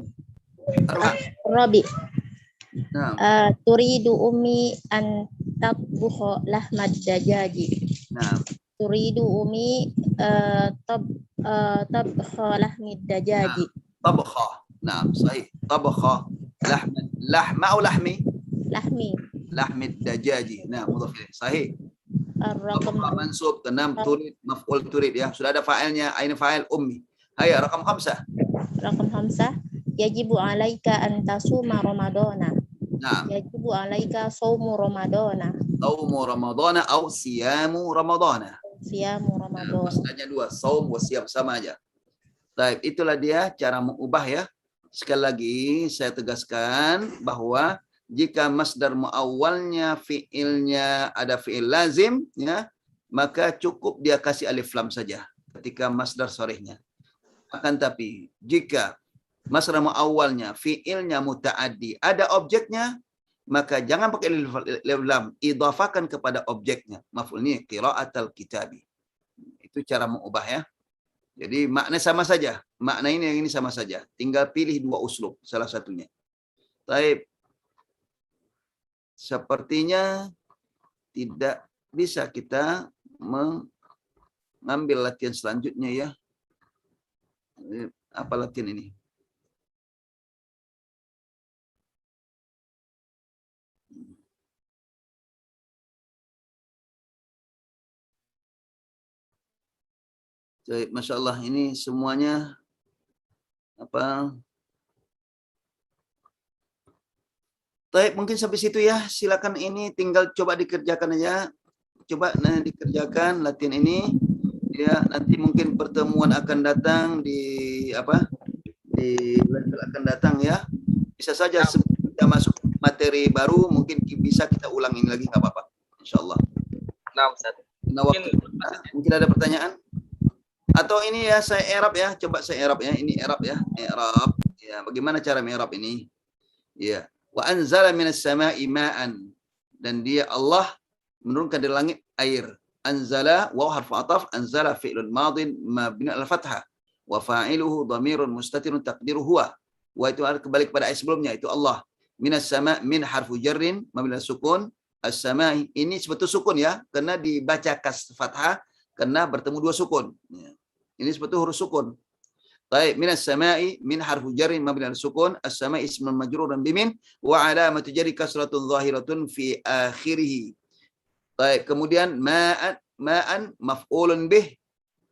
Rabi. Turidu ummi an tabbuha lahmad dajaji. Nah. Turidu ummi tabkha lahmid dajaji. Tabkha. Nah, sahih. Tabkha lahma atau lahmi? Lahmid dajaji. Nah, mudhaf ilaih. Sahih. Ar-Rakam mansub kenam turid maf'ul turid ya. Sudah ada fa'ilnya. Aina fa'il ummi. Hayya rakam 5. Rakam 5. Yajibu alaika an tasuma ramadana. Nah. Yajibu alaika saumu ramadana. Saumu ramadana atau siyamu ramadana. Siyamu ramadana. Maksudnya 2, saum wa siyam sama aja. Baik, itulah dia cara mengubah ya. Sekali lagi saya tegaskan bahwa jika masdar muawwalnya fiilnya ada fiil lazim ya, maka cukup dia kasih alif lam saja ketika masdar sharihnya. Akan tapi jika masdar muawwalnya fiilnya mutaaddi ada objeknya, maka jangan pakai alif lam, idhafakan kepada objeknya. Maf'ul ini qira'atul kitabi. Itu cara mengubah ya. Jadi makna sama saja. Makna ini yang ini sama saja. Tinggal pilih 2 uslub salah satunya. Baik. Sepertinya tidak bisa kita mengambil latihan selanjutnya ya. Apa latihan ini? Jadi, Masya Allah, ini semuanya apa? Baik, mungkin sampai situ ya. Silakan ini tinggal coba dikerjakan aja. Coba dikerjakan latihan ini. Ya, nanti mungkin pertemuan akan datang di apa? Di level akan datang ya. Bisa saja sebelum kita masuk materi baru, mungkin bisa kita ulangin lagi, nggak apa-apa. Insya Allah. Nah, Ustaz. Mungkin ada pertanyaan? Atau ini ya saya i'rab ya, coba saya i'rab ya. Ini i'rab ya, i'rab. Ya, bagaimana cara i'rab ini? Ya, wa anzala minas sama'i ma'an. Dan dia Allah menurunkan dari langit air. Anzala wa harfu ataf, anzala fi'lun madin mabni al-fathah. Wa fa'iluhu dhamirun mustatirun taqdiruhu huwa. Wa itu kembali kepada ayat sebelumnya, itu Allah. Minas sama' min harfu jarrin mabni sukun. As-sama'i ini sebetulnya sukun ya, karena dibaca kas fathah karena bertemu dua sukun. Ya. Ini sebetulnya huruf sukun. Baik, minas sama'i min harfu jarrin mabni al-sukun, as-sama'i ismun majrurun bimin wa alamatu jarri kasratun zahiratun fi akhirih. Baik, kemudian ma'an maf'ulun bih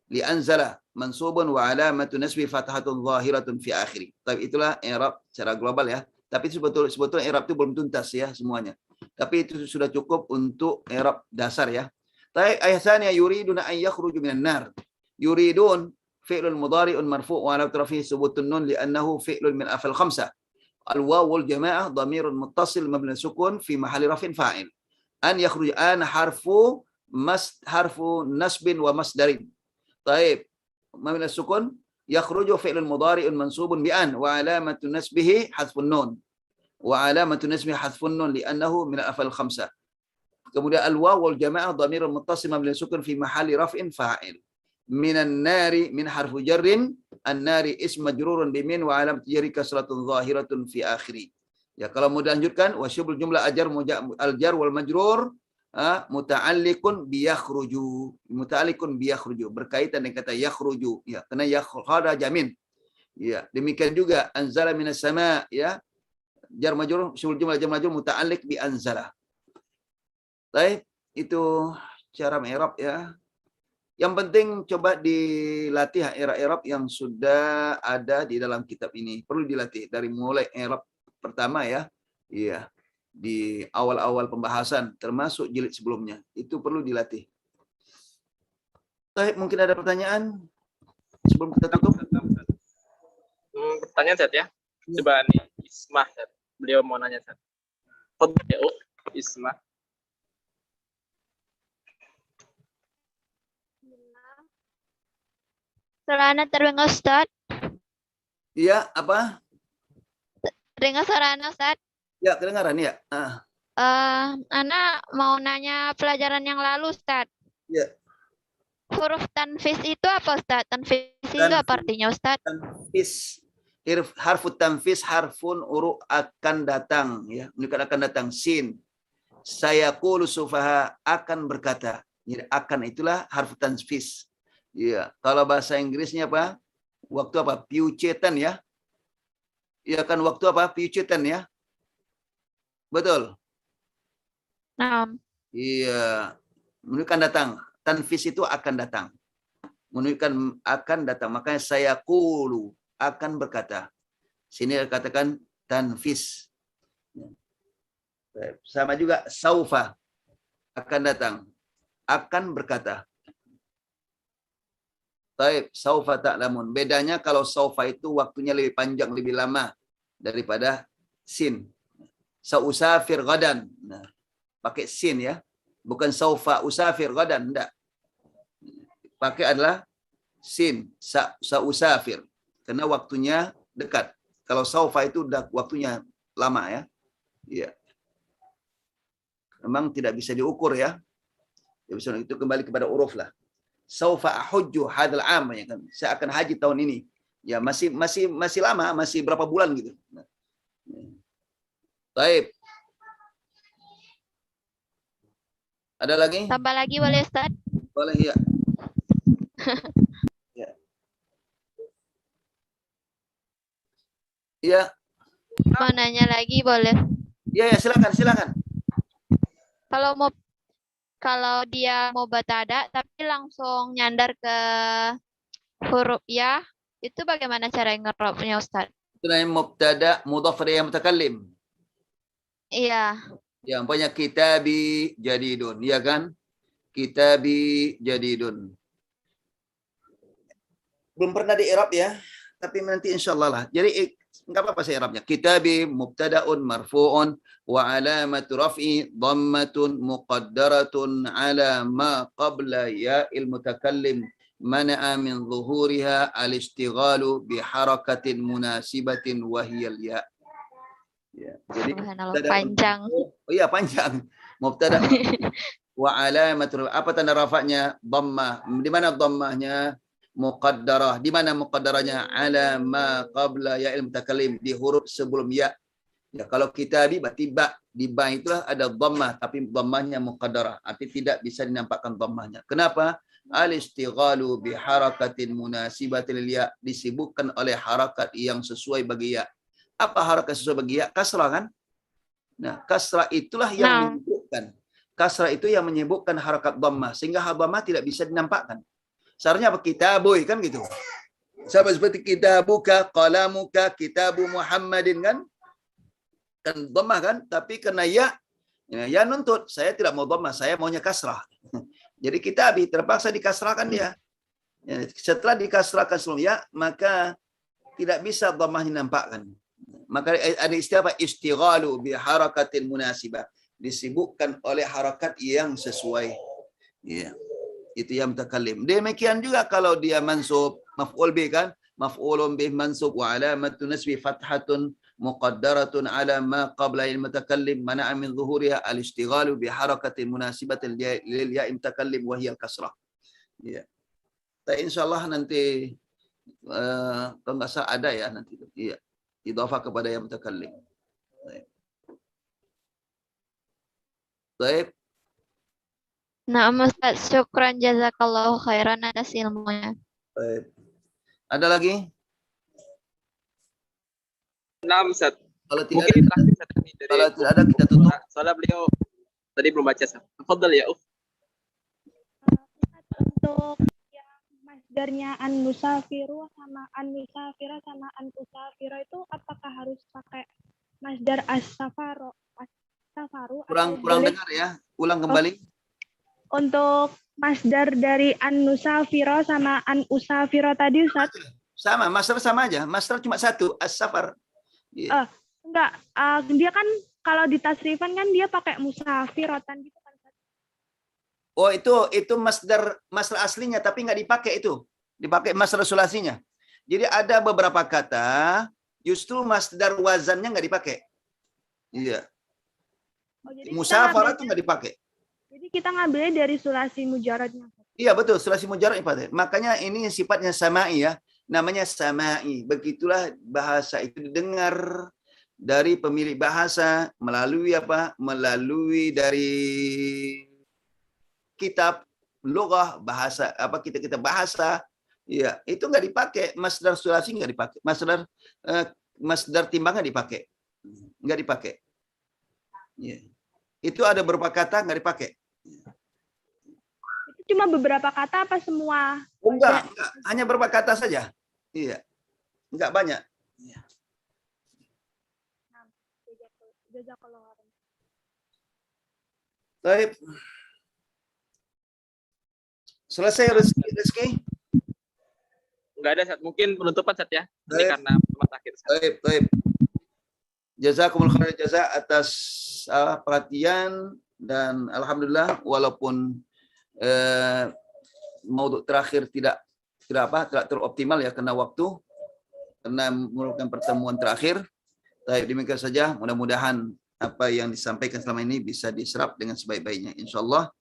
li anzala mansubun wa alamatu nasbi fathatun zahiratun fi akhirih. Tapi itulah i'rab secara global ya. Tapi itu sebetulnya i'rab itu belum tuntas ya semuanya. Tapi itu sudah cukup untuk i'rab dasar ya. Baik, ayat tsaniyah yuriduna an yakhruju minan nar. Yuridun fi'lun mudhari'un marfu' wa ala rafihi subutun nun li'annahu fi'lun min af'al khamsah. Al-waw wal jamaah dhamirun muttasil mabni sukun fi mahalli raf'in fa'il. An yakhruj an harfu nasbin wa masdarin. Taib. Mabni sukun yakhruju fi'lun mudhari'un mansubun bi an wa alamatu nasbihi hadfun nun. Wa alamatu nasbihi hadfun nun li'annahu min al-af'al khamsah. Kemudian al-waw wal jamaah dhamirun muttasil mabni sukun fi mahalli raf'in fa'il. Minan nari min harfu jarrin, an-nari ism majrurun bimin wa alam jarri kasratun zahiratun fi akhiri. Ya, kalau mau dilanjutkan wasyubul jumlah al-jar wal majrur muta'alliqun bi yakhruju. Muta'alliqun bi yakhruju, berkaitan dengan kata yakhruju ya, karena yakhraja min. Ya, demikian juga anzala minas sama ya. Jar majrur syubul jumlah jar majrur muta'alliq bi anzala. Baik, itu cara i'rab ya. Yang penting coba dilatih i'rab yang sudah ada di dalam kitab ini. Perlu dilatih dari mulai i'rab pertama ya. Iya. Di awal-awal pembahasan termasuk jilid sebelumnya. Itu perlu dilatih. Baik, mungkin ada pertanyaan sebelum kita tutup? Pertanyaan Zat ya. Coba nih Ismah Zat. Beliau mau nanya Zat. Ismah. Sarana terdengar Ustaz. Iya, apa? Dengar sarana Ustaz. Ya, kedengaran ya. Ana mau nanya pelajaran yang lalu Ustaz. Ya. Huruf tanfis itu apa Ustaz? Tanfis itu apa artinya Ustaz? Tanfis. Harfu tanfis harfun akan datang ya, menunjukkan akan datang. Sin. Sayaqulu sufaha akan berkata. Jadi akan itulah harfu tanfis. Iya, kalau bahasa Inggrisnya apa? Waktu apa? Piucetan ya. Iya kan waktu apa? Piucetan ya. Betul. Nah. Iya, menunjukkan datang. Tanfis itu akan datang. Menunjukkan akan datang. Makanya saya qulu akan berkata. Sini katakan tanfis. Sama juga saufa akan datang. Akan berkata. Taib, saufa ta'lamun. Bedanya kalau saufa itu waktunya lebih panjang, lebih lama daripada sin. Sausafir gadan. Nah, pakai sin ya. Bukan saufa usafir gadan, enggak. Pakai adalah sin, sausafir. Karena waktunya dekat. Kalau saufa itu udah waktunya lama ya. Iya. Memang tidak bisa diukur ya. Itu kembali kepada uruf lah. Saufa ahujju hadzal am ya kan. Saya akan haji tahun ini. Ya masih lama, masih berapa bulan gitu. Baik. Ada lagi? Tambah lagi boleh Ustaz? Boleh ya. Ya. Ya. Mau nanya lagi boleh? Ya, silakan. Kalau dia mau batada tapi langsung nyandar ke huruf ya, itu bagaimana cara ngerobnya Ustaz? Itu namanya mubtada mudhaf ilaihi mutakallim. Iya. Yang banyak kitabi jadidun, ya kan? Kitabi jadidun. Belum pernah di i'rab ya, tapi nanti insyaallah lah. Jadi enggak apa-apa saya Arabnya. Kitabi mubtada'un marfu'un wa alamatu raf'i dhammatun muqaddaratun ala ma qabla ya'il mutakallim mana'a min zuhuriha al-ishtighalu bi harakatin munasibatin wa hiya al-ya'. Ya, jadi Subhanallah, panjang. Oh iya panjang. Mubtada wa alamatul apa tanda rafa'nya? Dhammah. Di mana dhammahnya? Muqaddarah. Di mana muqaddarahnya? Ala ma qabla ya'il mutakallim, di huruf sebelum ya. Ya kalau kitabi berarti ba. Di ba itulah ada dhammah tapi dhammahnya muqaddarah. Arti tidak bisa dinampakkan dhammahnya. Kenapa? Al-istighalu bi harakatin munasibatil ya, disibukkan oleh harakat yang sesuai bagi ya. Apa harakat sesuai bagi ya? Kasrah kan? Nah, kasrah itulah yang menyebutkan. Kasrah itu yang menyebutkan harakat dhammah sehingga dhammah tidak bisa dinampakkan. Seharusnya apa? Kitaboy kan gitu. Sama seperti kitabuka, qalamuka, kitabu Muhammadin kan? Kan dhammah kan? Tapi karena ya nuntut, saya tidak mau dhammah, saya maunya kasrah. Jadi kitabi terpaksa dikasrahkan dia. Ya, setelah dikasrahkan sebelum ya, maka tidak bisa dhammah dinampakkan. Maka ada istilah apa? Istighalu bi harakatin munasibah. Disibukkan oleh harakat yang sesuai. Ya. Itu yang mutakallim. Demikian juga kalau dia mansub, maf'ul bih kan? Maf'ulun bih mansub wa alamatu nasbi fathatun muqaddaratun ala ma qabla al-mutakallim mana'a min zuhuriha al-istighalu bi harakatin munasibatin lil ya'i mutakallim wa hiya al-kasrah. Ya. Insyaallah nanti kalau enggak salah ada ya nanti. Iya. Idhafah kepada yang mutakallim. Baik. Nah, Ustaz, syukran jazakallahu khairan atas ilmunya. Baik. Ada lagi? Nah, Ustaz. Kalau tidak Mungkin terakhir Ustaz, ini dari kalau tidak ada kita tutup. Soalnya beliau tadi belum baca. Tafadhal ya, Untuk masdarnya an-nusafiru sama an-nusafira sama an-usafira itu apakah harus pakai masdar as-safaru? Kurang dengar ya. Ulang kembali. Untuk masdar dari an-nusafira sama an-usafira tadi Ustaz? Sama, masdar sama aja. Masdar cuma satu, as-safar. Yeah. Enggak, dia kan kalau di tasrifan kan dia pakai musafiratan gitu kan. Oh itu masdar aslinya tapi nggak dipakai itu, dipakai masdar sulasinya. Jadi ada beberapa kata justru masdar wazannya nggak dipakai. Iya. Musafara itu nggak dipakai. Jadi kita ngambilnya dari sulasi mujaradnya. Iya betul, sulasi mujarad dipakai. Makanya ini sifatnya samai ya, namanya samai. Begitulah bahasa itu didengar dari pemilik bahasa melalui apa? Melalui dari kitab lughah bahasa apa kita bahasa ya itu nggak dipakai masdar sulasi nggak dipakai masdar timbangnya dipakai nggak dipakai ya. Itu ada beberapa kata nggak dipakai. Itu cuma beberapa kata apa semua? Enggak hanya beberapa kata saja iya nggak banyak ya. Baik. Selesai Rizky? Enggak ada, Sat. Mungkin penutupan, Sat, ya. Ini karena teman terakhir. Baik. Jazakumullah khairan jaza atas perhatian dan alhamdulillah walaupun maudhu terakhir tidak teroptimal ya karena waktu karena merupakan pertemuan terakhir. Baik, demikian saja. Mudah-mudahan apa yang disampaikan selama ini bisa diserap dengan sebaik-baiknya. Insyaallah.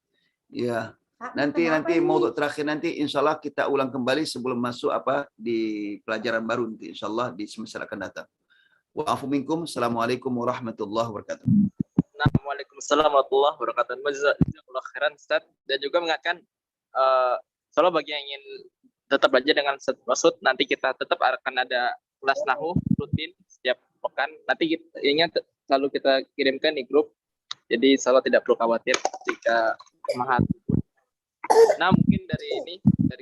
Ya. Nanti maudhu terakhir nanti insyaallah kita ulang kembali sebelum masuk apa di pelajaran baru nanti insyaallah di semester akan datang. Wa'afu minkum. Assalamualaikum warahmatullahi wabarakatuh. Waalaikumsalam warahmatullahi wabarakatuh. Jazakallahu khairan Ustaz dan juga mengingatkan selalu bagi yang ingin tetap belajar dengan Ustaz Masud nanti kita tetap akan ada kelas nahwu rutin setiap pekan. Nanti ingat selalu kita kirimkan di grup. Jadi selalu tidak perlu khawatir jika pemahaman. Nah, mungkin dari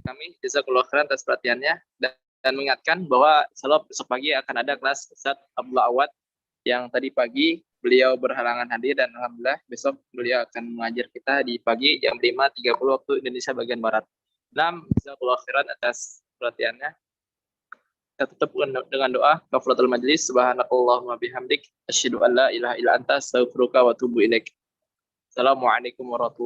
kami jazakallahu khairan atas perhatiannya dan mengingatkan bahwa selalu besok pagi akan ada kelas Ustaz Abdullah Awad yang tadi pagi beliau berhalangan hadir dan alhamdulillah besok beliau akan mengajar kita di pagi jam 5.30 waktu Indonesia bagian barat. Nah, jazakallahu khairan atas perhatiannya. Kita tutup dengan doa kafaratul majlis. Subhanakallahumma bihamdik asyhadu an la ilaha illa anta astaghfiruka wa atubu ilaik. Assalamualaikum warahmatullahi